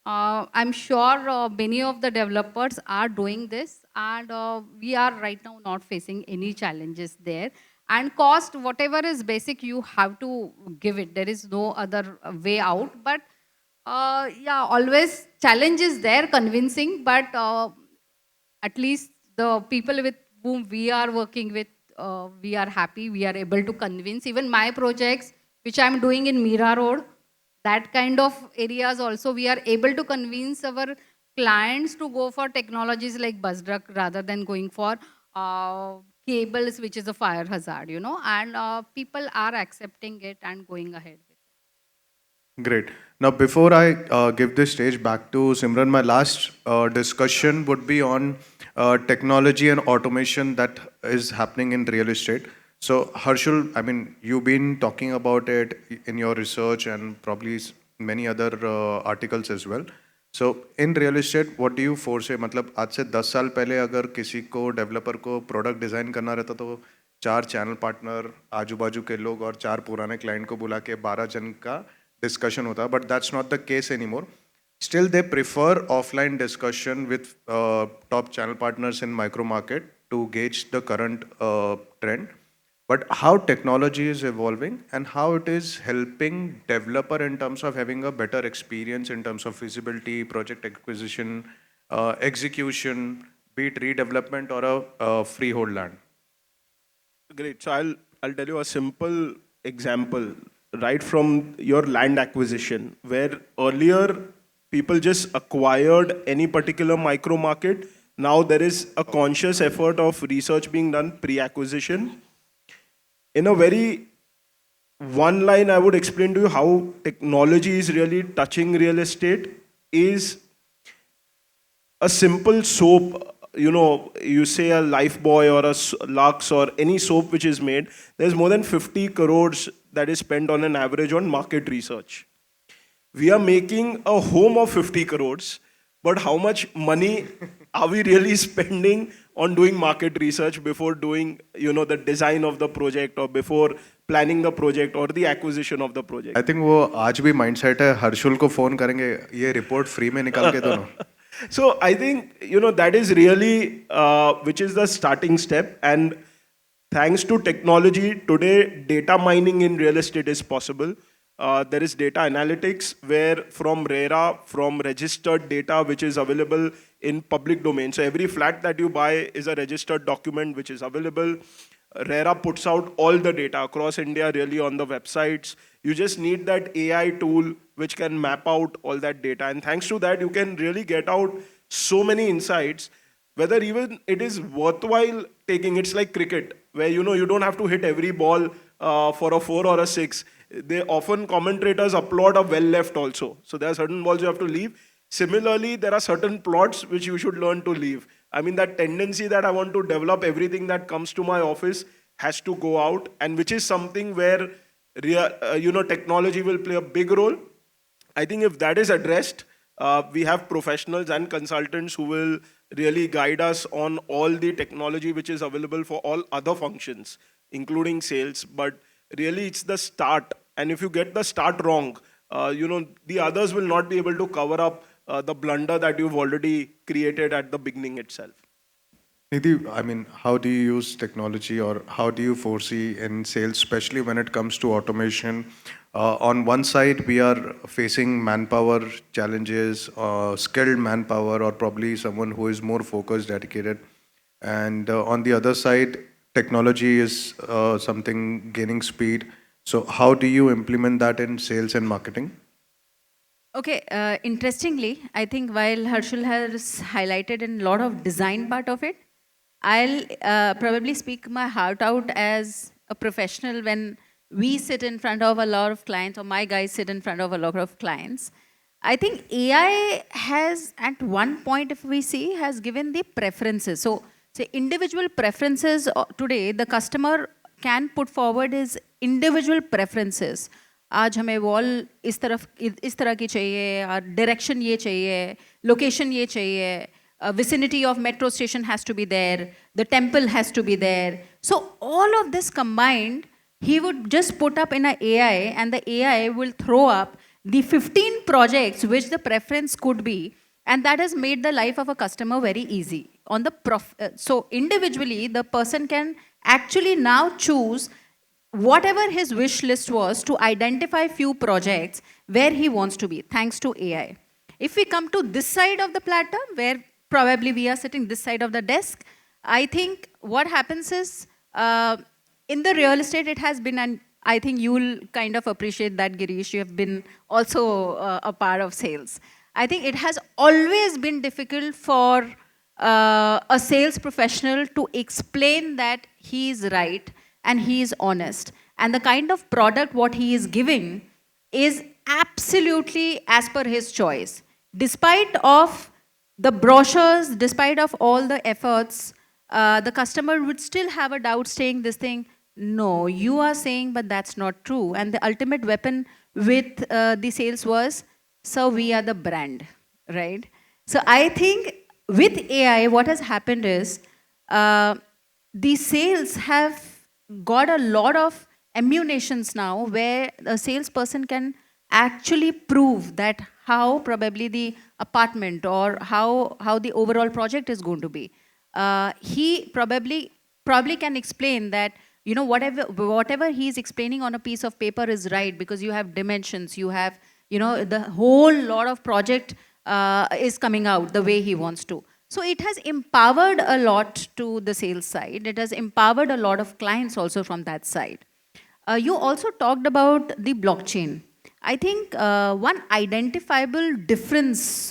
I'm sure many of the developers are doing this and we are right now not facing any challenges there. And cost, whatever is basic, you have to give it. There is no other way out. But yeah, always challenge is there, convincing, but at least the people with whom we are working with, we are happy, we are able to convince. Even my projects, which I'm doing in Mira Road, that kind of areas also, we are able to convince our clients to go for technologies like bus truck rather than going for cables, which is a fire hazard, you know, and people are accepting it and going ahead with it. Great. Now, before I give this stage back to Simran, my last discussion would be on technology and automation that is happening in real estate. So, Harshul, I mean, you've been talking about it in your research and probably many other articles as well. So, in real estate, what do you foresee? मतलब आज से 10 साल पहले अगर किसी को developer को product design करना रहता तो 4 चैनल पार्टनर, आजू बाजू के लोग और 4 पुराने क्लाइंट को बुला के 12 जन का discussion hota, but that's not the case anymore. Still, they prefer offline discussion with top channel partners in micro market to gauge the current trend. But how technology is evolving and how it is helping developer in terms of having a better experience in terms of feasibility, project acquisition, execution, be it redevelopment or a freehold land. Great. So I'll tell you a simple example right from your land acquisition, where earlier people just acquired any particular micro market. Now there is a conscious effort of research being done pre-acquisition. In a very one line, I would explain to you how technology is really touching real estate is a simple soap. You know, you say a Lifebuoy or a Lux or any soap which is made, there's more than 50 crores that is spent on an average on market research. We are making a home of 50 crores, but how much money are we really spending on doing market research before doing, you know, the design of the project or before planning the project or the acquisition of the project? I think वो आज भी mindset है हर्षुल को phone करेंगे ये report free में निकाल के दो ना. So I think, you know, that is really, which is the starting step. And thanks to technology, today data mining in real estate is possible. There is data analytics where from RERA, from registered data which is available in public domain. So every flat that you buy is a registered document which is available. RERA puts out all the data across India really on the websites. You just need that AI tool which can map out all that data. And thanks to that, you can really get out so many insights, whether even it is worthwhile taking. It's like cricket, where, you know, you don't have to hit every ball for a 4 or a 6. They often, commentators applaud a well left also. So there are certain balls you have to leave. Similarly, there are certain plots which you should learn to leave. I mean, that tendency that I want to develop everything that comes to my office has to go out, and which is something where you know, technology will play a big role. I think if that is addressed, we have professionals and consultants who will really guide us on all the technology which is available for all other functions, including sales. But really, it's the start. And if you get the start wrong, you know, the others will not be able to cover up the blunder that you've already created at the beginning itself. Nidhi, I mean, how do you use technology or how do you foresee in sales, especially when it comes to automation? On one side, we are facing manpower challenges, skilled manpower, or probably someone who is more focused, dedicated. And on the other side, technology is something gaining speed. So how do you implement that in sales and marketing? Okay, interestingly, I think while Harshul has highlighted in a lot of design part of it, I'll probably speak my heart out as a professional when we sit in front of a lot of clients, or my guys sit in front of a lot of clients. I think AI has, at one point, if we see, has given the preferences. So, say individual preferences today, the customer can put forward his individual preferences. आज हमें wall इस तरह की चाहिए, direction ये चाहिए, location ये चाहिए, vicinity of metro station has to be there, the temple has to be there. So all of this combined, he would just put up in an AI, and the AI will throw up the 15 projects which the preference could be, and that has made the life of a customer very easy. On the so individually, the person can actually now choose whatever his wish list was to identify few projects where he wants to be, thanks to AI. If we come to this side of the platter, where probably we are sitting this side of the desk, I think what happens is, in the real estate, it has been, and I think you'll kind of appreciate that, Girish, you have been also a part of sales. I think it has always been difficult for a sales professional to explain that he is right and he is honest. And the kind of product what he is giving is absolutely as per his choice. Despite of the brochures, despite of all the efforts, the customer would still have a doubt saying this thing, no, you are saying, but that's not true. And the ultimate weapon with the sales was, so we are the brand, right? So I think with AI, what has happened is, the sales have got a lot of ammunitions now where a salesperson can actually prove that how probably the apartment or how the overall project is going to be. He probably can explain that, you know, whatever he's explaining on a piece of paper is right, because you have dimensions, you have, you know, the whole lot of project is coming out the way he wants to. So it has empowered a lot to the sales side. It has empowered a lot of clients also from that side. You also talked about the blockchain. I think one identifiable difference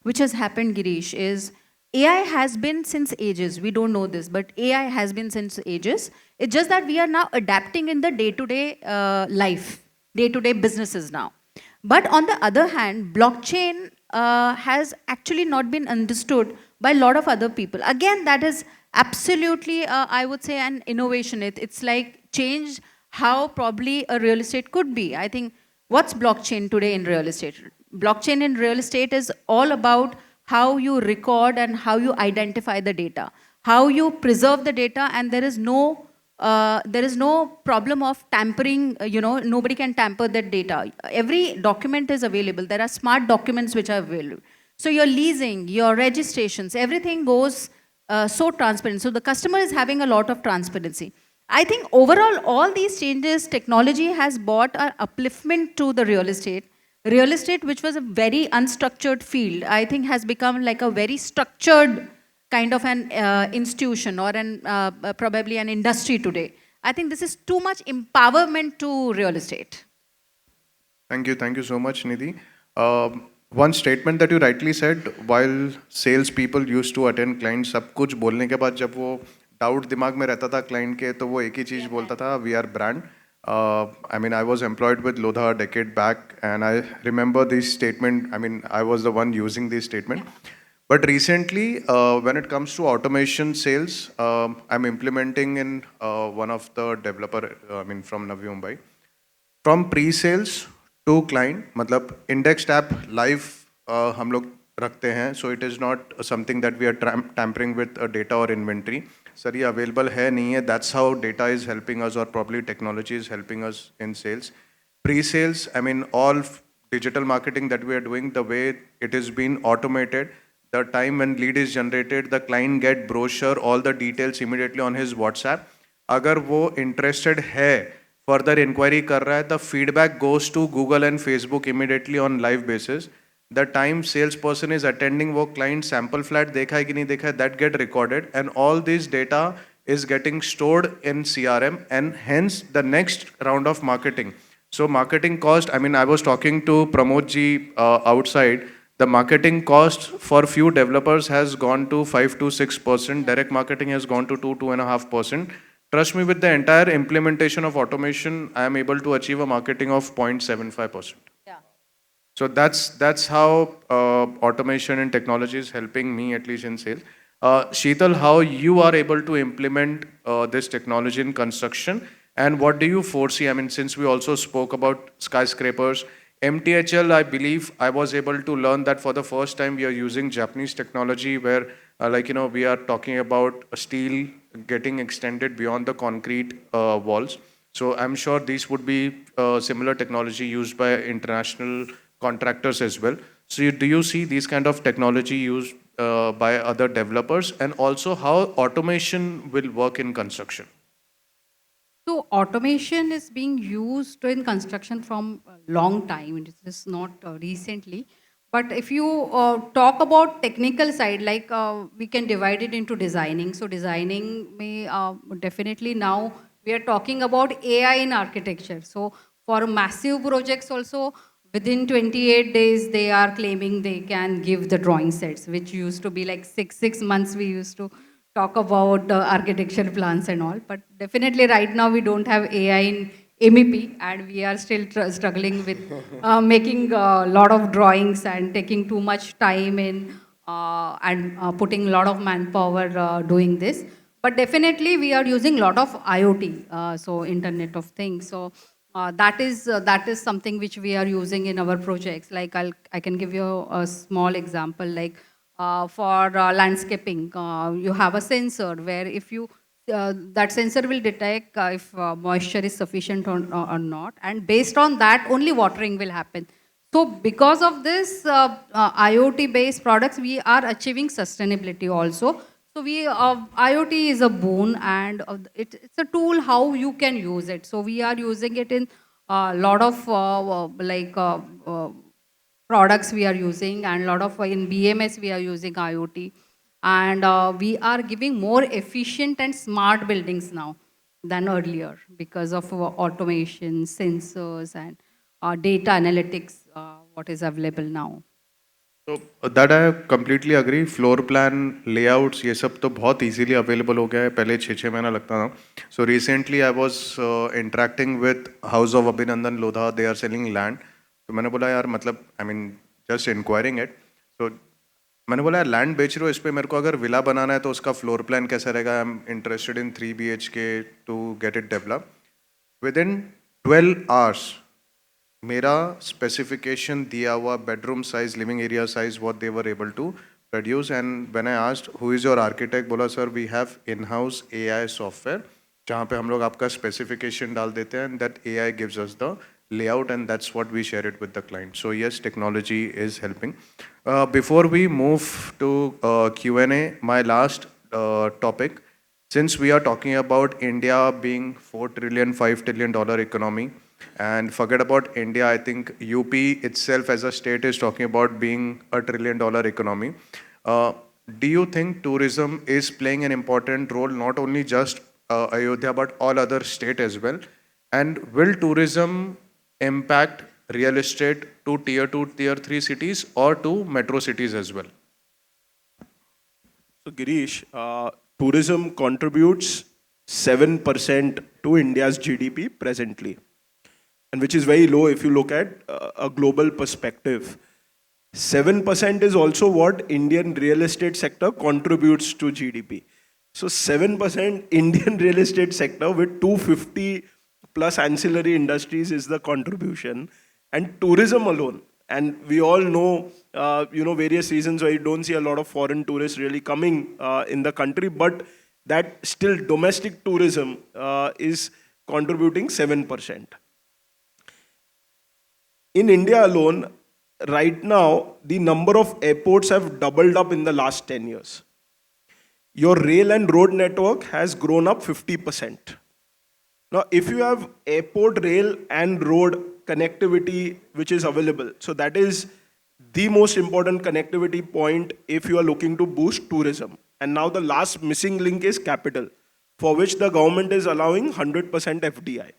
which has happened, Girish, is AI has been since ages. We don't know this, but AI has been since ages. It's just that we are now adapting in the day-to-day life, day-to-day businesses now. But on the other hand, blockchain has actually not been understood by a lot of other people. Again, that is absolutely, I would say, an innovation. It's like changed how probably a real estate could be. I think, what's blockchain today in real estate? Blockchain in real estate is all about how you record and how you identify the data, how you preserve the data, and there is no problem of tampering. Nobody can tamper that data. Every document is available. There are smart documents which are available. So your leasing, your registrations, everything goes so transparent. So the customer is having a lot of transparency. I think overall, all these changes, technology has brought an upliftment to the real estate. Real estate, which was a very unstructured field, I think has become like a very structured kind of an institution or probably an industry today. I think this is too much empowerment to real estate. Thank you so much, Nidhi. One statement that you rightly said, while sales people used to attend clients, सब कुछ बोलने के बाद जब वो doubt दिमाग में रहता था client के, तो वो एक ही चीज बोलता था, we are brand. I mean, I was employed with Lodha a decade back, and I remember this statement. I mean, I was the one using this statement. But recently, when it comes to automation sales, I'm implementing in one of the developer, from Navi Mumbai. From pre-sales to client, मतलब indexed app live हम लोग रखते हैं. So it is not something that we are tampering with data or inventory. Sir, ये available है नहीं है. That's how data is helping us, or probably technology is helping us in sales. Pre-sales, I mean, all digital marketing that we are doing, the way it is being automated, the time when lead is generated, the client get brochure, all the details immediately on his WhatsApp. अगर वो interested है, further inquiry कर रहा है, the feedback goes to Google and Facebook immediately on live basis. The time salesperson is attending, वो client sample flat देखा है कि नहीं देखा है, that get recorded, and all this data is getting stored in CRM, and hence the next round of marketing. So marketing cost, I mean, I was talking to Pramod ji outside. The marketing cost for few developers has gone to 5 to 6%. Direct marketing has gone to 2.5%. Trust me, with the entire implementation of automation, I am able to achieve a marketing of 0.75%. Yeah. So that's how automation and technology is helping me, at least in sales. Sheetal, how you are able to implement this technology in construction, and what do you foresee? I mean, since we also spoke about skyscrapers, MTHL, I believe I was able to learn that for the first time we are using Japanese technology where, we are talking about steel getting extended beyond the concrete walls. So I'm sure these would be similar technology used by international contractors as well. So do you see these kind of technology used by other developers, and also how automation will work in construction? So automation is being used in construction from a long time. It is not recently. But if you talk about technical side, like we can divide it into designing. So designing may definitely now we are talking about AI in architecture. So for massive projects also, within 28 days they are claiming they can give the drawing sets, which used to be like six months we used to talk about architecture plans and all. But definitely right now we don't have AI in MEP, and we are still struggling with making a lot of drawings and taking too much time in and putting a lot of manpower doing this. But definitely we are using a lot of IoT, so Internet of Things. So that is something which we are using in our projects. Like I can give you a small example. Like for landscaping, you have a sensor where if you that sensor will detect if moisture is sufficient or not, and based on that only watering will happen. So because of this IoT based products, we are achieving sustainability also. So we IoT is a boon, and it's a tool how you can use it. So we are using it in a lot of products we are using, and a lot of in BMS we are using IoT, and we are giving more efficient and smart buildings now than earlier because of automation, sensors, and data analytics, what is available now. So that I completely agree. Floor plan layouts ये सब तो बहुत easily available हो गया है. पहले 6 महीना लगता था. So recently I was interacting with House of Abhinandan Lodha. They are selling land. तो मैंने बोला यार मतलब I mean just inquiring it. So मैंने बोला यार लैंड बेच रहे हो, इस पे मेरे को अगर विला बनाना है तो उसका फ्लोर प्लान कैसा रहेगा. I am interested in 3 BHK to get it develop. Within 12 hours मेरा स्पेसिफिकेशन दिया हुआ bedroom size, living area size, what they were able to produce. And when I asked who is your architect, बोला sir we have in house AI software जहाँ पे हम लोग आपका specification डाल देते हैं, and that AI gives us the layout, and that's what we share it with the client. So yes, technology is helping. Before we move to Q&A, my last topic, since we are talking about India being $4 trillion, $5 trillion economy, and forget about India, I think UP itself as a state is talking about being a $1 trillion economy. Do you think tourism is playing an important role, not only just Ayodhya but all other state as well? And will tourism impact real estate to tier 2, tier 3 cities or to metro cities as well? So Girish, tourism contributes 7% to India's GDP presently, and which is very low if you look at a global perspective. 7% is also what Indian real estate sector contributes to GDP. So 7% Indian real estate sector with 250 plus ancillary industries is the contribution, and tourism alone. And we all know, various reasons why you don't see a lot of foreign tourists really coming in the country, but that still domestic tourism is contributing 7%. In India alone, right now, the number of airports have doubled up in the last 10 years. Your rail and road network has grown up 50%. Now, if you have airport, rail, and road connectivity which is available, so that is the most important connectivity point if you are looking to boost tourism. And now the last missing link is capital, for which the government is allowing 100% FDI.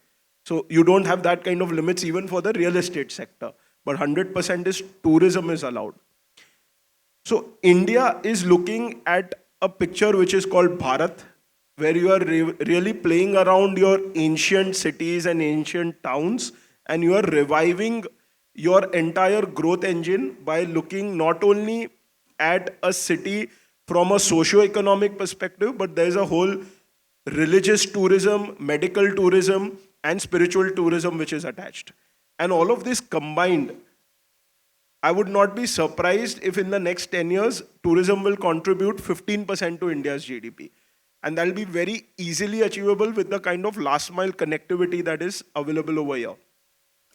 So you don't have that kind of limits even for the real estate sector, but 100% is tourism is allowed. So India is looking at a picture which is called Bharat, where you are really playing around your ancient cities and ancient towns, and you are reviving your entire growth engine by looking not only at a city from a socio-economic perspective, but there's a whole religious tourism, medical tourism, and spiritual tourism which is attached. And all of this combined, I would not be surprised if in the next 10 years, tourism will contribute 15% to India's GDP. And that'll be very easily achievable with the kind of last mile connectivity that is available over here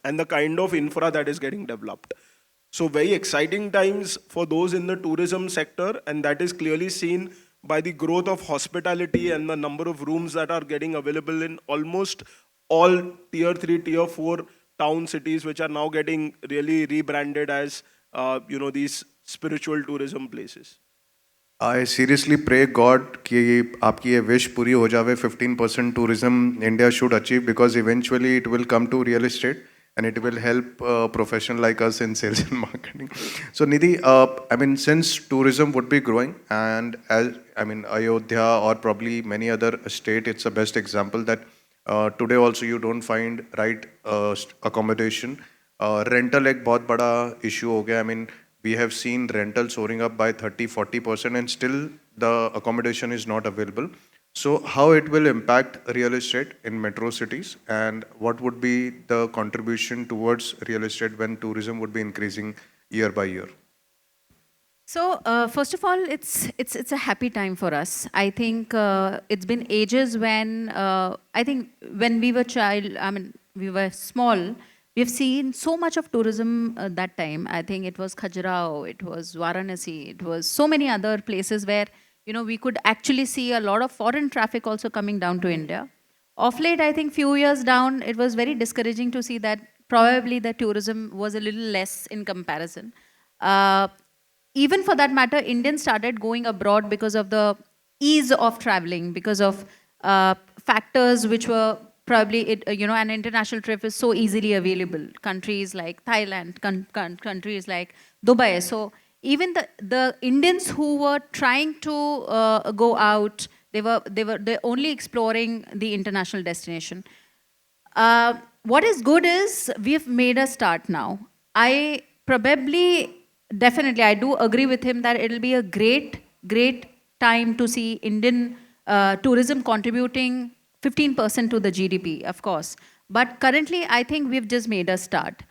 and the kind of infra that is getting developed. So very exciting times for those in the tourism sector, and that is clearly seen by the growth of hospitality and the number of rooms that are getting available in almost all tier 3, tier 4 town cities, which are now getting really rebranded as these spiritual tourism places. I seriously pray God कि आपकी ये wish पूरी हो जावे 15% tourism India should achieve, because eventually it will come to real estate and it will help a profession like us in sales and marketing. So Nidhi, I mean, since tourism would be growing, and as I mean Ayodhya or probably many other state, it's the best example that today also you don't find right accommodation. Rental एक बहुत बड़ा issue हो गया. I mean, we have seen rental soaring up by 30-40% and still the accommodation is not available. So how it will impact real estate in metro cities, and what would be the contribution towards real estate when tourism would be increasing year by year? So first of all, it's a happy time for us. I think it's been ages when I think when we we were small, we've seen so much of tourism that time. I think it was Khajuraho, it was Varanasi, it was so many other places where we could actually see a lot of foreign traffic also coming down to India. Of late, I think few years down, it was very discouraging to see that probably the tourism was a little less in comparison. Even for that matter, Indians started going abroad because of the ease of traveling, because of factors which were probably, an international trip is so easily available. Countries like Thailand, countries like Dubai. So even the Indians who were trying to go out, they're only exploring the international destination. What is good is we've made a start now. Definitely, I do agree with him that it'll be a great time to see Indian tourism contributing 15% to the GDP, of course. But currently, I think we've just made a start.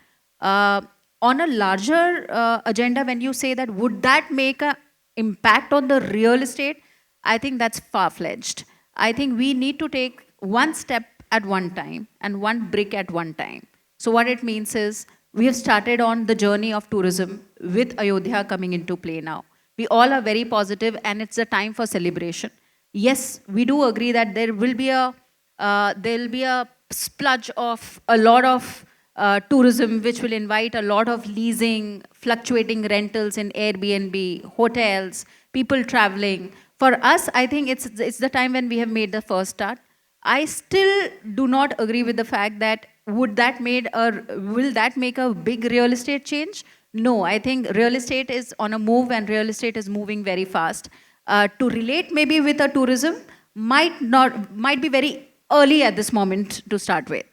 On a larger agenda, when you say that, would that make an impact on the real estate? I think that's far-fetched. I think we need to take one step at one time and one brick at one time. So what it means is, we have started on the journey of tourism with Ayodhya coming into play now. We all are very positive and it's a time for celebration. Yes, we do agree that there will be a splurge of a lot of tourism which will invite a lot of leasing, fluctuating rentals in Airbnb, hotels, people traveling. For us, I think it's the time when we have made the first start. I still do not agree with the fact that will that make a big real estate change? No, I think real estate is on a move and real estate is moving very fast. To relate maybe with a tourism might be very early at this moment to start with.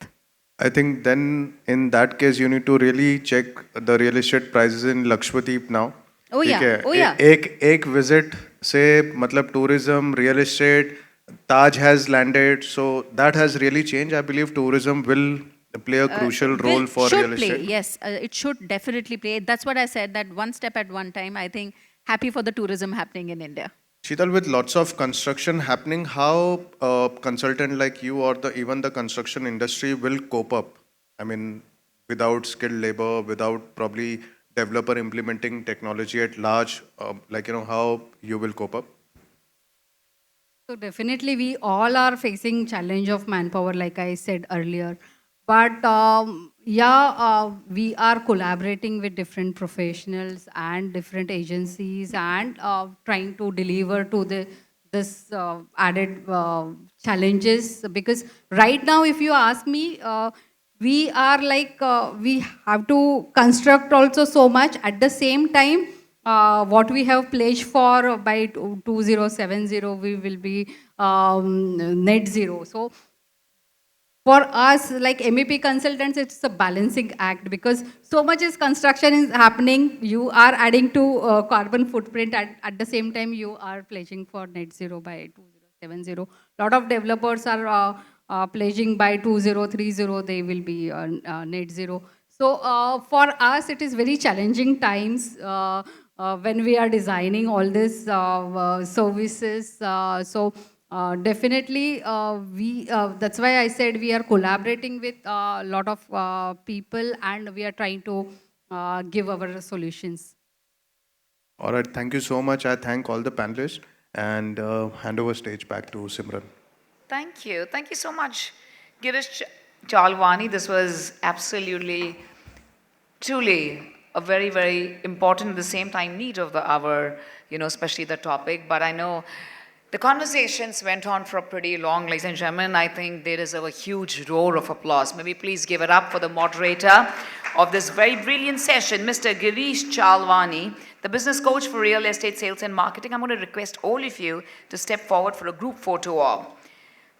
I think then in that case you need to really check the real estate prices in Lakshadweep now. Oh yeah, oh yeah. एक visit से मतलब tourism, real estate, Taj has landed, so that has really changed. I believe tourism will play a crucial role for real estate. Yes, it should definitely play. That's what I said, that one step at one time. I think happy for the tourism happening in India. Sheetal, with lots of construction happening, how a consultant like you or even the construction industry will cope up? I mean, without skilled labor, without probably developer implementing technology at large, how you will cope up? So definitely we all are facing challenge of manpower, like I said earlier. But we are collaborating with different professionals and different agencies and trying to deliver to this added challenges. Because right now, if you ask me, we are we have to construct also so much. At the same time, what we have pledged for by 2070, we will be net zero. So for us, like MEP consultants, it's a balancing act because so much is construction is happening. You are adding to carbon footprint at the same time you are pledging for net zero by 2070. Lot of developers are pledging by 2030 they will be net zero. So for us, it is very challenging times when we are designing all these services. Definitely, that's why I said we are collaborating with a lot of people and we are trying to give our solutions. All right, thank you so much. I thank all the panelists and hand over stage back to Simran. Thank you. Thank you so much, Girish Chalwani. This was absolutely, truly a very, very important, at the same time, need of the hour, especially the topic. But I know the conversations went on for a pretty long, ladies and gentlemen. I think there is a huge roar of applause. Maybe please give it up for the moderator of this very brilliant session, Mr. Girish Chalwani, the business coach for real estate sales and marketing. I'm going to request all of you to step forward for a group photo op.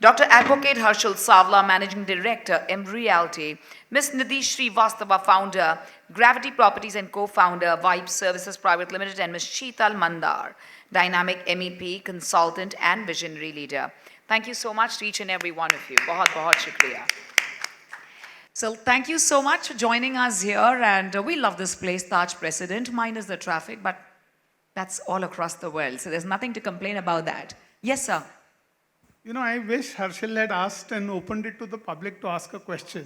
Dr. Advocate Harshal Savla, Managing Director, M Realty, Ms. Nidhi Srivastava, Founder, Gravity Properties and Co-Founder, Vibe Services Private Limited, and Ms. Sheetal Mandar, Dynamic MEP, Consultant and Visionary Leader. Thank you so much to each and every one of you. Bahut bahut shukriya. So thank you so much for joining us here, and we love this place, Taj Precedent, minus the traffic, but that's all across the world, so there's nothing to complain about that. Yes, sir. I wish Harshal had asked and opened it to the public to ask a question.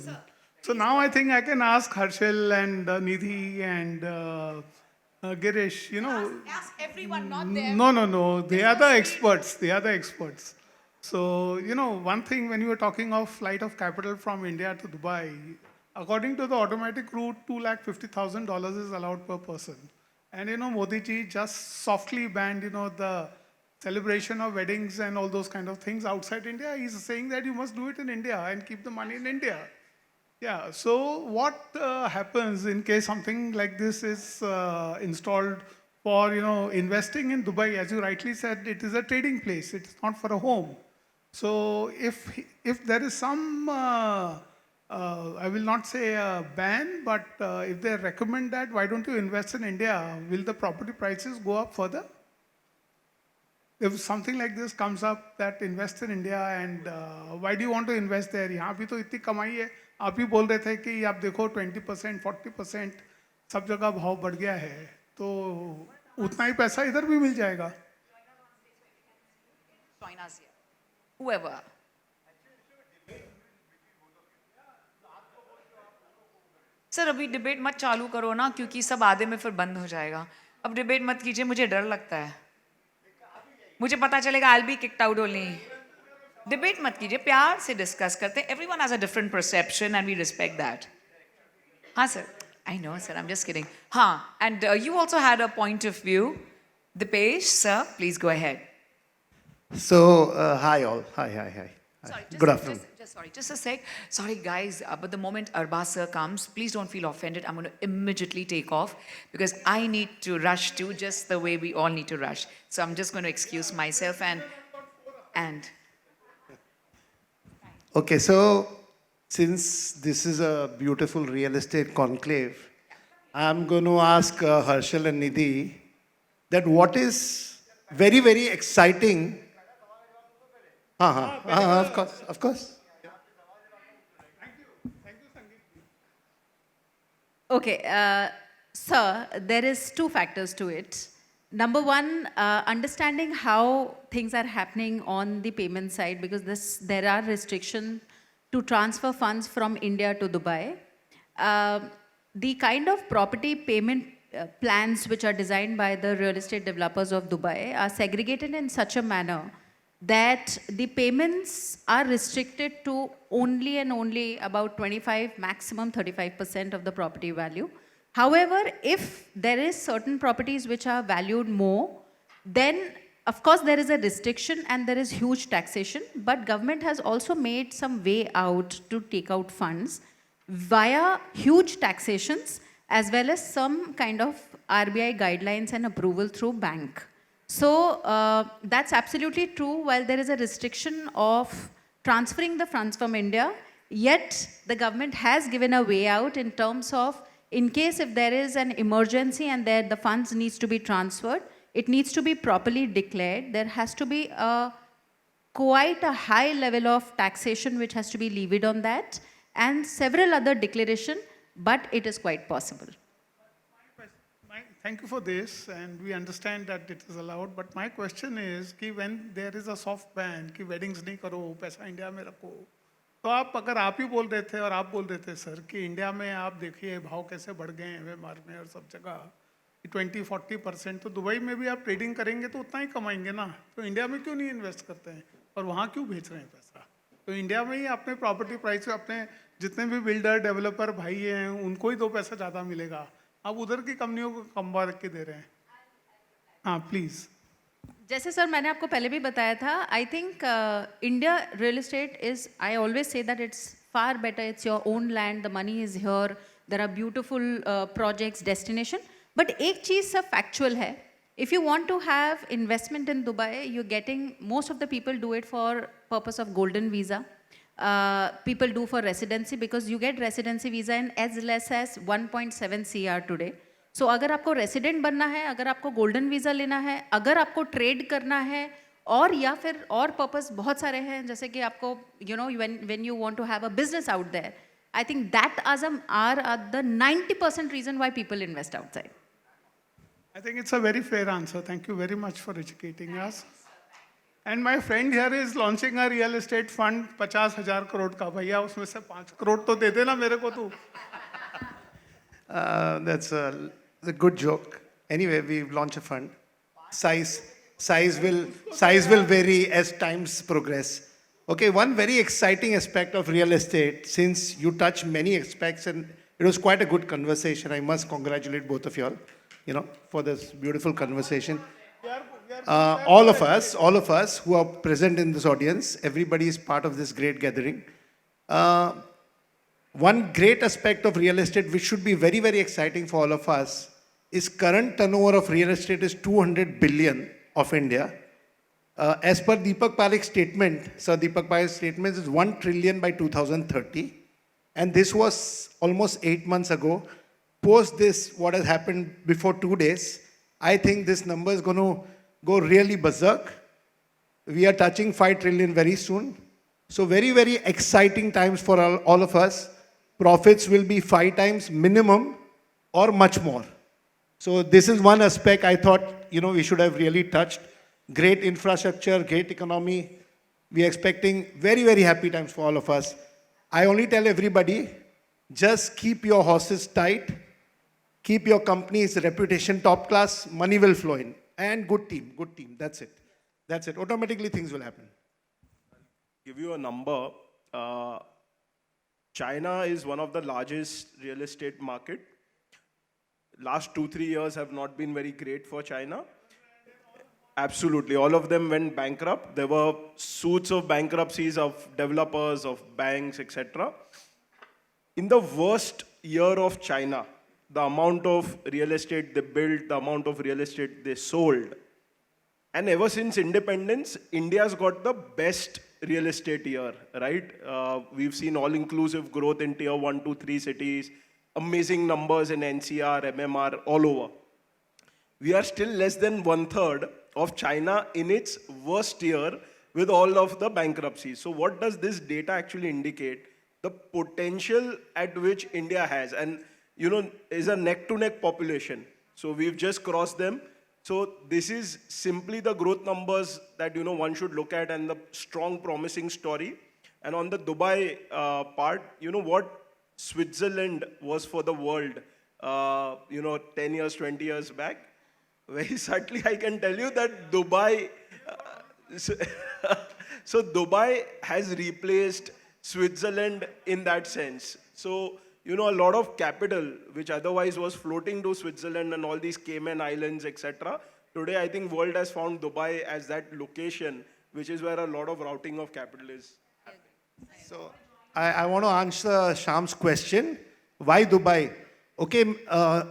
So now I think I can ask Harshal and Nidhi and Girish, Ask everyone, not them. No. They are the experts. They are the experts. So, one thing when you were talking of flight of capital from India to Dubai, according to the automatic route, $250,000 is allowed per person. And, Modi ji just softly banned, the celebration of weddings and all those kind of things outside India. He's saying that you must do it in India and keep the money in India. Yeah, so what happens in case something like this is installed for, investing in Dubai? As you rightly said, it is a trading place. It's not for a home. So if there is some, I will not say a ban, but if they recommend that, why don't you invest in India? Will the property prices go up further? If something like this comes up that invest in India and why do you want to invest there? यहाँ भी तो इतनी कमाई है. आप ही बोल रहे थे कि आप देखो 20%, 40% सब जगह भाव बढ़ गया है. तो उतना ही पैसा इधर भी मिल जाएगा. Join us here. Whoever. Sir अभी डिबेट मत चालू करो ना, क्योंकि सब आधे में फिर बंद हो जाएगा. अब डिबेट मत कीजिए, मुझे डर लगता है. मुझे पता चलेगा I'll be kicked out only. Debate मत कीजिए, प्यार से डिस्कस करते हैं. Everyone has a different perception and we respect that. हाँ sir, I know sir, I'm just kidding. हाँ, and you also had a point of view. Dipesh, sir, please go ahead. So, hi all. Hi. Sorry, Good afternoon. Just a sec. Sorry, guys, but the moment Arba sir comes, please don't feel offended. I'm going to immediately take off because I need to rush too, just the way we all need to rush. So I'm just going to excuse myself and. Okay, so since this is a beautiful real estate conclave, I'm going to ask Harshal and Nidhi that what is very, very exciting. Of course. Okay, sir, there is two factors to it. Number one, understanding how things are happening on the payment side, because there are restrictions to transfer funds from India to Dubai. The kind of property payment plans which are designed by the real estate developers of Dubai are segregated in such a manner that the payments are restricted to only and only about 25, maximum 35% of the property value. However, if there is certain properties which are valued more, then of course there is a restriction and there is huge taxation, but government has also made some way out to take out funds via huge taxations as well as some kind of RBI guidelines and approval through bank. So that's absolutely true. While there is a restriction of transferring the funds from India, Yet, the government has given a way out in terms of, in case if there is an emergency and there the funds needs to be transferred, it needs to be properly declared. There has to be quite a high level of taxation which has to be levied on that, and several other declaration, but it is quite possible. Thank you for this, and we understand that it is allowed. But my question is कि when there is a soft ban कि weddings नहीं करो, पैसा India में रखो, तो आप अगर आप ही बोल रहे थे और आप बोल रहे थे सर कि इंडिया में आप देखिए भाव कैसे बढ़ गए हैं एमएमआर में और सब जगह 20-40%, तो दुबई में भी आप ट्रेडिंग करेंगे तो उतना ही कमाएंगे ना, तो इंडिया में क्यों नहीं इन्वेस्ट करते हैं और वहाँ क्यों भेज रहे हैं पैसा? तो इंडिया में ही अपने प्रॉपर्टी प्राइस अपने जितने भी बिल्डर डेवलपर भाई हैं उनको ही 2 पैसा ज़्यादा मिलेगा, आप उधर की कंपनियों को कम के दे रहे हैं। हाँ प्लीज़। जैसे सर मैंने आपको पहले भी बताया था, I think India real estate is, I always say that it's far better, it's your own land, the money is here, there are beautiful projects, destination. But एक चीज़ सब फैक्चुअल है, if you want to have investment in Dubai, you getting, most of the people do it for purpose of golden visa. People do for residency because you get residency visa in as less as 1.7 CR today. So अगर आपको resident बनना है, अगर आपको golden visa लेना है, अगर आपको ट्रेड करना है, और या फिर और पर्पस बहुत सारे हैं, जैसे कि आपको when you want to have a business out there, I think that are the 90% reason why people invest outside. I think it's a very fair answer. Thank you very much for educating us. And my friend here is launching a real estate fund 50,000 crore का, भैया उसमें से 5 crore तो दे देना मेरे को तू. That's a good joke. Anyway, we've launched a fund. Size will vary as times progress. Okay, one very exciting aspect of real estate, since you touch many aspects, and it was quite a good conversation. I must congratulate both of you all, for this beautiful conversation. All of us who are present in this audience, everybody is part of this great gathering. One great aspect of real estate, which should be very, very exciting for all of us, is current turnover of real estate is 200 billion of India. As per Deepak Parekh's statement, Sir Deepak Parekh's statement is 1 trillion by 2030. And this was almost 8 months ago. Post this, what has happened before 2 days, I think this number is going to go really berserk. We are touching 5 trillion very soon. So very, very exciting times for all of us. Profits will be 5 times minimum or much more. So this is one aspect I thought, we should have really touched. Great infrastructure, great economy. We are expecting very, very happy times for all of us. I only tell everybody, just keep your horses tight. Keep your company's reputation top class. Money will flow in. And good team. That's it. Automatically things will happen. Give you a number. China is one of the largest real estate market. Last 2-3 years have not been very great for China. Absolutely, all of them went bankrupt. There were suits of bankruptcies of developers, of banks, etc. In the worst year of China, the amount of real estate they built, the amount of real estate they sold. And ever since independence, India's got the best real estate year, right? We've seen all-inclusive growth in tier 1, 2, 3 cities, amazing numbers in NCR, MMR, all over. We are still less than 1/3 of China in its worst year with all of the bankruptcies. So what does this data actually indicate? The potential at which India has, and is a neck-to-neck population. So we've just crossed them. So this is simply the growth numbers that one should look at, and the strong promising story. And on the Dubai part, what Switzerland was for the world 10 years, 20 years back. Very subtly, I can tell you that Dubai, so Dubai has replaced Switzerland in that sense. So, a lot of capital, which otherwise was floating to Switzerland and all these Cayman Islands, etc. Today, I think world has found Dubai as that location, which is where a lot of routing of capital is. So, I want to answer Shyam's question. Why Dubai? Okay,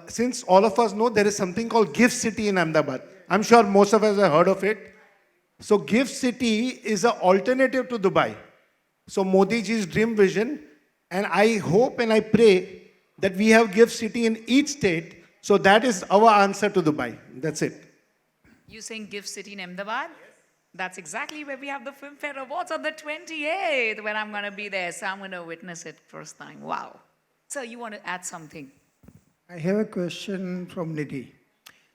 since all of us know there is something called Gift City in Ahmedabad. I'm sure most of us have heard of it. So Gift City is an alternative to Dubai. So Modi ji's dream vision, And I hope and I pray that we have GIFT City in each state. So that is our answer to Dubai. That's it. You saying Gift City in Ahmedabad? That's exactly where we have the Filmfare Awards on the 28th, when I'm going to be there. So I'm going to witness it first time. Wow. So you want to add something? I have a question from Nidhi.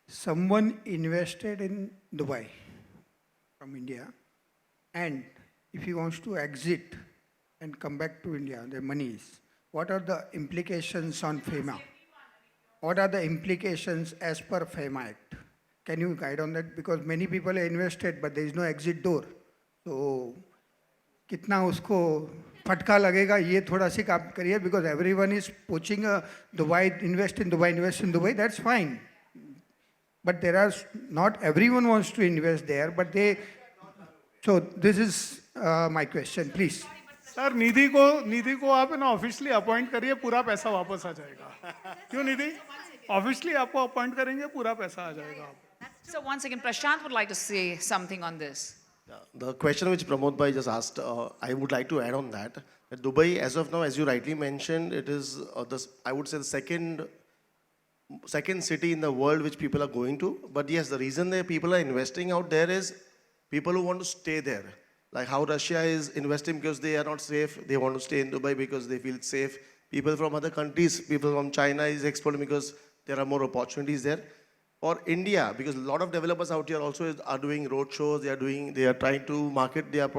Someone invested in Dubai from India, and if he wants to exit and come back to India, the monies, what are the implications on FEMA? What are the implications as per FEMA Act? Can you guide on that? Because many people are invested, but there is no exit door. So, कितना उसको फटका लगेगा ये थोड़ा सी आप करिए, because everyone is poaching a Dubai, invest in Dubai, that's fine. But there are, not everyone wants to invest there, but they, so this is my question, please. Sir Nidhi को आप है ना ऑफिशियली अपॉइंट करिए, पूरा पैसा वापस आ जाएगा. क्यों निधि? ऑफिशियली आपको अपॉइंट करेंगे, पूरा पैसा आ जाएगा. So once again, Prashant would like to say something on this. The question which Pramod Bhai just asked, I would like to add on that. That Dubai, as of now, as you rightly mentioned, it is, I would say, the second city in the world which people are going to. But yes, the reason that people are investing out there is people who want to stay there. Like how Russia is investing because they are not safe. They want to stay in Dubai because they feel safe. People from other countries, people from China is exporting because there are more opportunities there. Or India, because a lot of developers out here also are doing road shows. They are trying to market their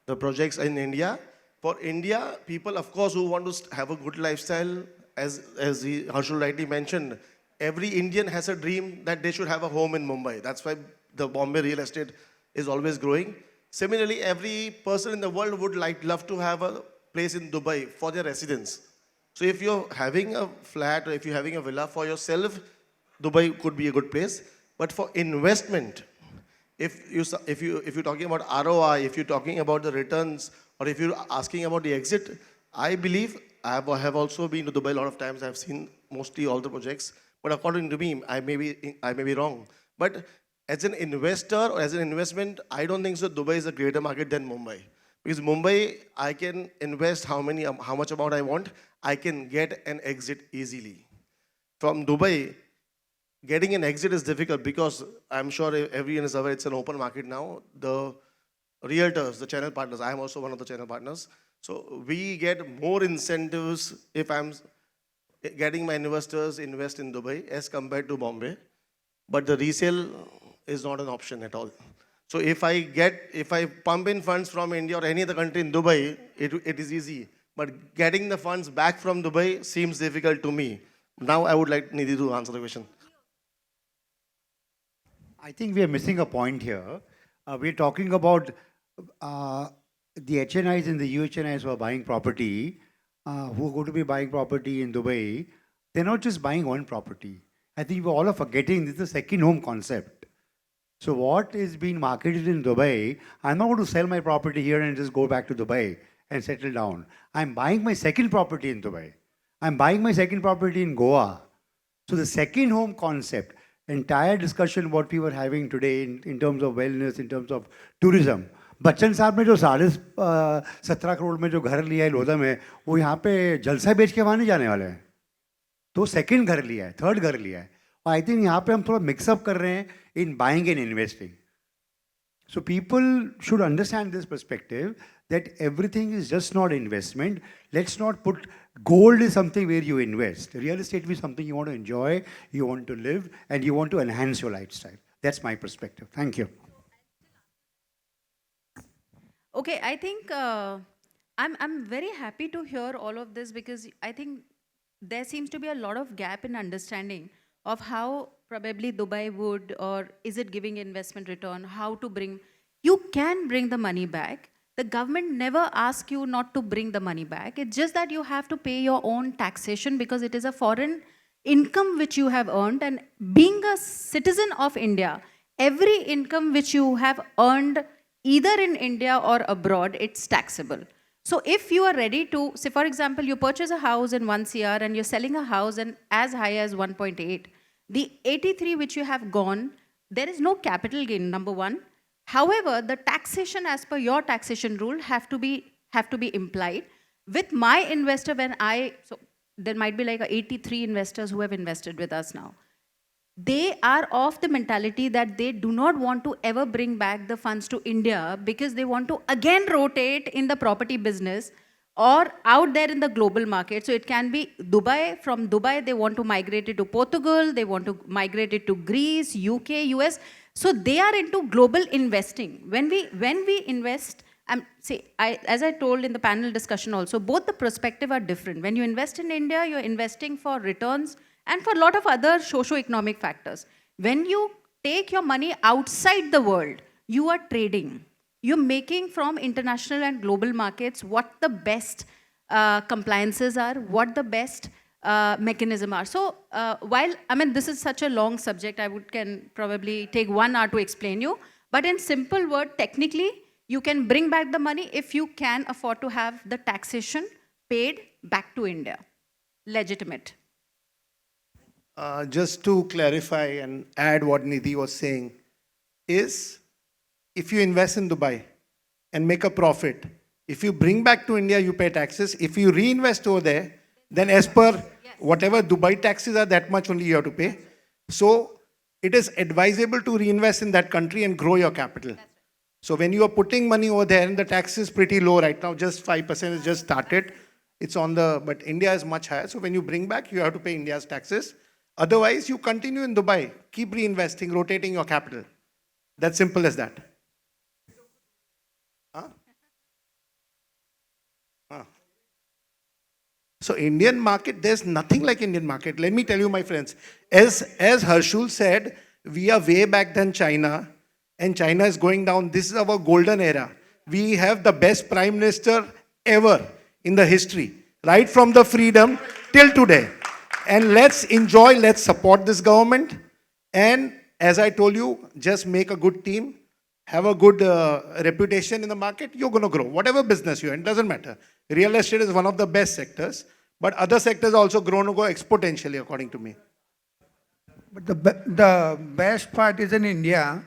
the projects in India. For India, people, of course, who want to have a good lifestyle, as Harshul rightly mentioned, every Indian has a dream that they should have a home in Mumbai. That's why the Bombay real estate is always growing. Similarly, every person in the world would love to have a place in Dubai for their residence. So if you're having a flat or if you're having a villa for yourself, Dubai could be a good place. But for investment, if you're talking about ROI, if you're talking about the returns, or if you're asking about the exit, I believe, I have also been to Dubai a lot of times. I've seen mostly all the projects. But according to me, I may be wrong. But as an investor or as an investment, I don't think so Dubai is a greater market than Mumbai. Because Mumbai, I can invest how much amount I want. I can get an exit easily. From Dubai, getting an exit is difficult because I'm sure everyone is aware it's an open market now. The realtors, the channel partners, I am also one of the channel partners. So we get more incentives if I'm getting my investors invest in Dubai as compared to Bombay. But the resale is not an option at all. So if I pump in funds from India or any other country in Dubai, it is easy. But getting the funds back from Dubai seems difficult to me. Now I would like Nidhi to answer the question. I think we are missing a point here. We're talking about the HNIs and the UHNIs who are buying property, who are going to be buying property in Dubai. They're not just buying one property. I think we're all are forgetting this is a second home concept. So what is being marketed in Dubai, I'm not going to sell my property here and just go back to Dubai and settle down. I'm buying my second property in Dubai. I'm buying my second property in Goa. So the second home concept, entire discussion what we were having today in terms of wellness, in terms of tourism. Bachchan साहब ने जो 17.5 करोड़ में जो घर लिया है लोधा में, वो यहाँ पे जलसा बेच के वहाँ नहीं जाने वाले हैं. तो सेकंड घर लिया है, थर्ड घर लिया है. और आई थिंक यहाँ पे हम थोड़ा मिक्सअप कर रहे हैं in buying and investing. So people should understand this perspective that everything is just not investment. Let's not put gold is something where you invest. Real estate is something you want to enjoy, you want to live, and you want to enhance your lifestyle. That's my perspective. Thank you. Okay, I think I'm very happy to hear all of this because I think there seems to be a lot of gap in understanding of how probably Dubai would, or is it giving investment return, how to bring, you can bring the money back. The government never asks you not to bring the money back. It's just that you have to pay your own taxation because it is a foreign income which you have earned. And being a citizen of India, every income which you have earned either in India or abroad, it's taxable. So if you are ready to, say for example, you purchase a house in 1 CR and you're selling a house in as high as 1.8, the 83 which you have gone, there is no capital gain, number one. However, the taxation as per your taxation rule have to be implied. With my investor, so there might be like 83 investors who have invested with us now. They are of the mentality that they do not want to ever bring back the funds to India because they want to again rotate in the property business or out there in the global market. So it can be Dubai. From Dubai, they want to migrate it to Portugal. They want to migrate it to Greece, UK, US. So they are into global investing. When we invest, as I told in the panel discussion also, both the perspective are different. When you invest in India, you're investing for returns and for a lot of other socio-economic factors. When you take your money outside the world, you are trading. You're making from international and global markets what the best compliances are, what the best mechanism are. So while, this is such a long subject, can probably take 1 hour to explain you. But in simple word, technically, you can bring back the money if you can afford to have the taxation paid back to India. Legitimate. Just to clarify and add what Nidhi was saying, is if you invest in Dubai and make a profit, if you bring back to India, you pay taxes. If you reinvest over there, then as per whatever Dubai taxes are, that much only you have to pay. So it is advisable to reinvest in that country and grow your capital. So when you are putting money over there, and the tax is pretty low right now, just 5% is just started. It's on but India is much higher. So when you bring back, you have to pay India's taxes. Otherwise, you continue in Dubai, keep reinvesting, rotating your capital. That's simple as that. Huh? Huh. So Indian market, there's nothing like Indian market. Let me tell you, my friends, as Harshul said, we are way back than China, and China is going down. This is our golden era. We have the best prime minister ever in the history, right from the freedom till today. And let's enjoy, let's support this government. And as I told you, just make a good team, have a good reputation in the market, you're going to grow. Whatever business you're in, doesn't matter. Real estate is one of the best sectors, but other sectors also grown to go exponentially, according to me. But the best part is in India,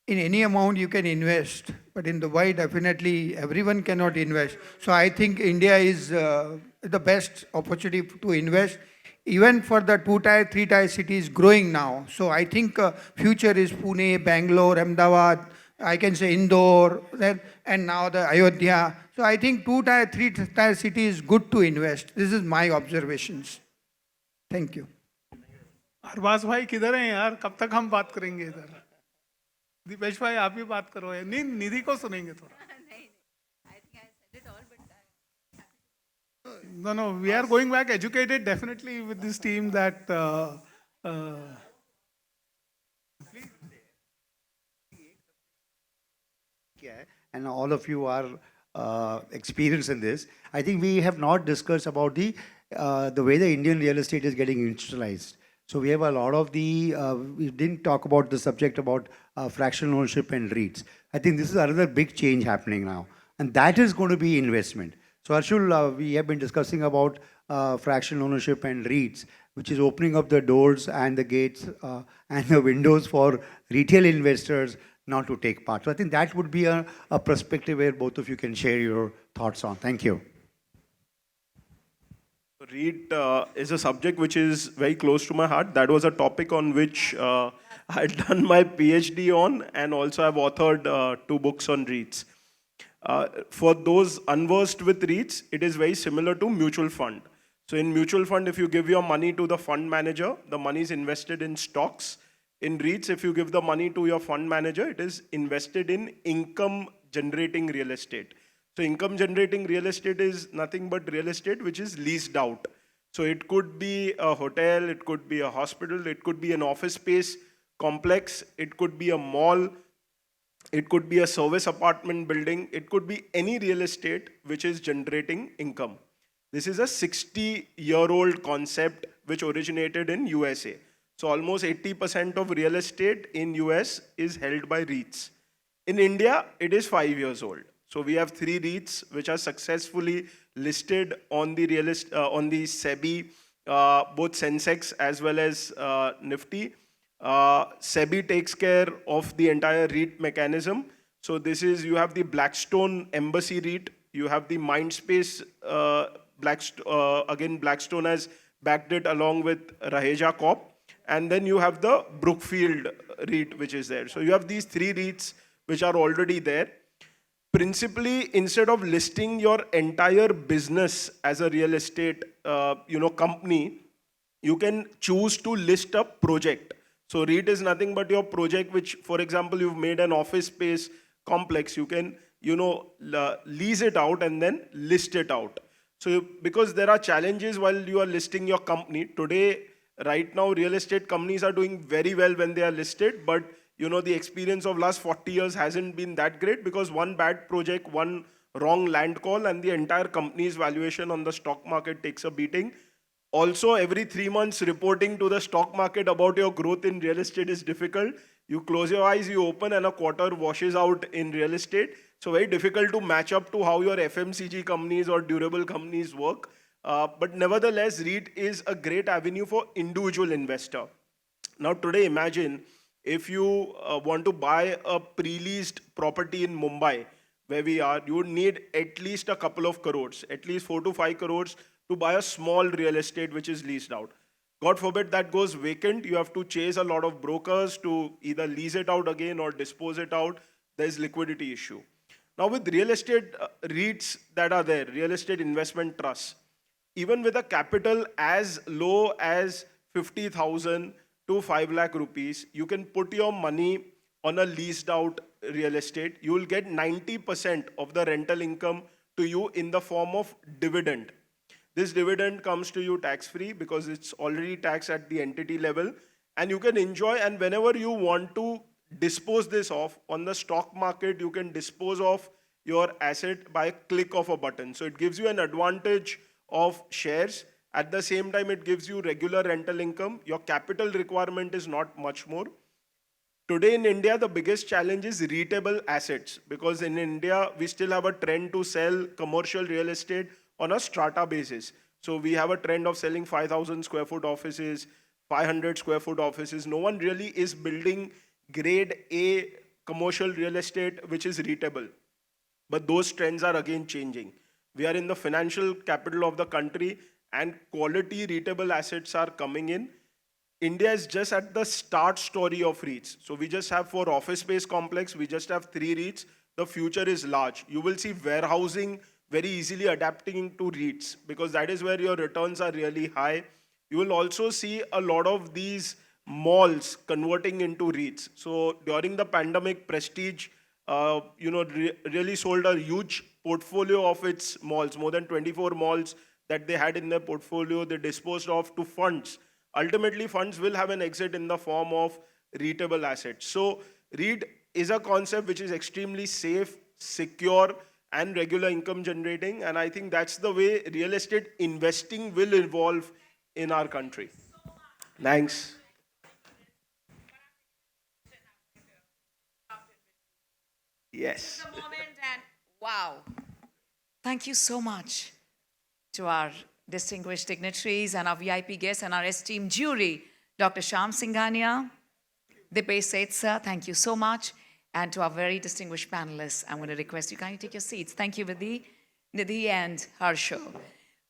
in any amount you can invest. But in Dubai, definitely everyone cannot invest. So I think India is the best opportunity to invest. Even for the 2-tier, 3-tier cities growing now. So I think future is Pune, Bangalore, Ahmedabad, I can say Indore, and now the Ayodhya. So I think 2-tier, 3-tier city is good to invest. This is my observations. Thank you. Arbaaz भाई किधर हैं यार? कब तक हम बात करेंगे इधर? दीपेश भाई आप भी बात करो यार. नहीं, निधि को सुनेंगे थोड़ा. No, we are going back educated definitely with this team that and all of you are experienced in this. I think we have not discussed about the way the Indian real estate is getting institutionalized. So we have a lot of we didn't talk about the subject about fractional ownership and REITs. I think this is another big change happening now. And that is going to be investment. So Arshul, we have been discussing about fractional ownership and REITs, which is opening up the doors and the gates and the windows for retail investors not to take part. So I think that would be a perspective where both of you can share your thoughts on. Thank you. REIT is a subject which is very close to my heart. That was a topic on which I had done my PhD on, and also I've authored 2 books on REITs. For those unversed with REITs, it is very similar to mutual fund. So in mutual fund, if you give your money to the fund manager, the money is invested in stocks. In REITs, if you give the money to your fund manager, it is invested in income-generating real estate. So income-generating real estate is nothing but real estate which is leased out. So it could be a hotel, it could be a hospital, it could be an office space complex, it could be a mall, it could be a service apartment building, it could be any real estate which is generating income. This is a 60-year-old concept which originated in USA. So almost 80% of real estate in US is held by REITs. In India, it is 5 years old. So we have 3 REITs which are successfully listed on the SEBI, both Sensex as well as Nifty. SEBI takes care of the entire REIT mechanism. So this is, you have the Blackstone Embassy REIT, You have the Mindspace, again, Blackstone has backed it along with Raheja Corp. And then you have the Brookfield REIT, which is there. So you have these three REITs which are already there. Principally, instead of listing your entire business as a real estate company, you can choose to list a project. So REIT is nothing but your project, which, for example, you've made an office space complex. You can, lease it out and then list it out. So because there are challenges while you are listing your company today, right now, real estate companies are doing very well when they are listed, but the experience of last 40 years hasn't been that great because one bad project, one wrong land call, and the entire company's valuation on the stock market takes a beating. Also, every 3 months, reporting to the stock market about your growth in real estate is difficult. You close your eyes, you open, and a quarter washes out in real estate. So very difficult to match up to how your FMCG companies or durable companies work. But nevertheless, REIT is a great avenue for individual investor. Now today, imagine if you want to buy a pre-leased property in Mumbai, where we are, you would need at least a couple of crores, at least 4 to 5 crores to buy a small real estate which is leased out. God forbid that goes vacant, you have to chase a lot of brokers to either lease it out again or dispose it out. There's liquidity issue. Now with real estate REITs that are there, real estate investment trusts, even with a capital as low as 50,000 to 5 lakh rupees, you can put your money on a leased out real estate. You will get 90% of the rental income to you in the form of dividend. This dividend comes to you tax-free because it's already taxed at the entity level, and you can enjoy, and whenever you want to dispose this off on the stock market, you can dispose of your asset by a click of a button. So it gives you an advantage of shares. At the same time, it gives you regular rental income. Your capital requirement is not much more. Today in India, the biggest challenge is REITable assets, because in India, we still have a trend to sell commercial real estate on a strata basis. So we have a trend of selling 5,000 square foot offices, 500 square foot offices. No one really is building grade A commercial real estate which is REITable. But those trends are again changing. We are in the financial capital of the country and quality REITable assets are coming in. India is just at the start story of REITs. So we just have, for office space complex, we just have 3 REITs. The future is large. You will see warehousing very easily adapting to REITs because that is where your returns are really high. You will also see a lot of these malls converting into REITs. So during the pandemic, Prestige, really sold a huge portfolio of its malls, more than 24 malls that they had in their portfolio. They disposed of to funds. Ultimately, funds will have an exit in the form of REITable assets. So REIT is a concept which is extremely safe, secure, and regular income generating. And I think that's the way real estate investing will evolve in our country. Thanks. Yes. Wow. Thank you so much to our distinguished dignitaries and our VIP guests and our esteemed jury, Dr. Shyam Singhania, Dipesh Setsa, thank you so much. And to our very distinguished panelists, I'm going to request you kindly take your seats. Thank you, Nidhi and Harsho.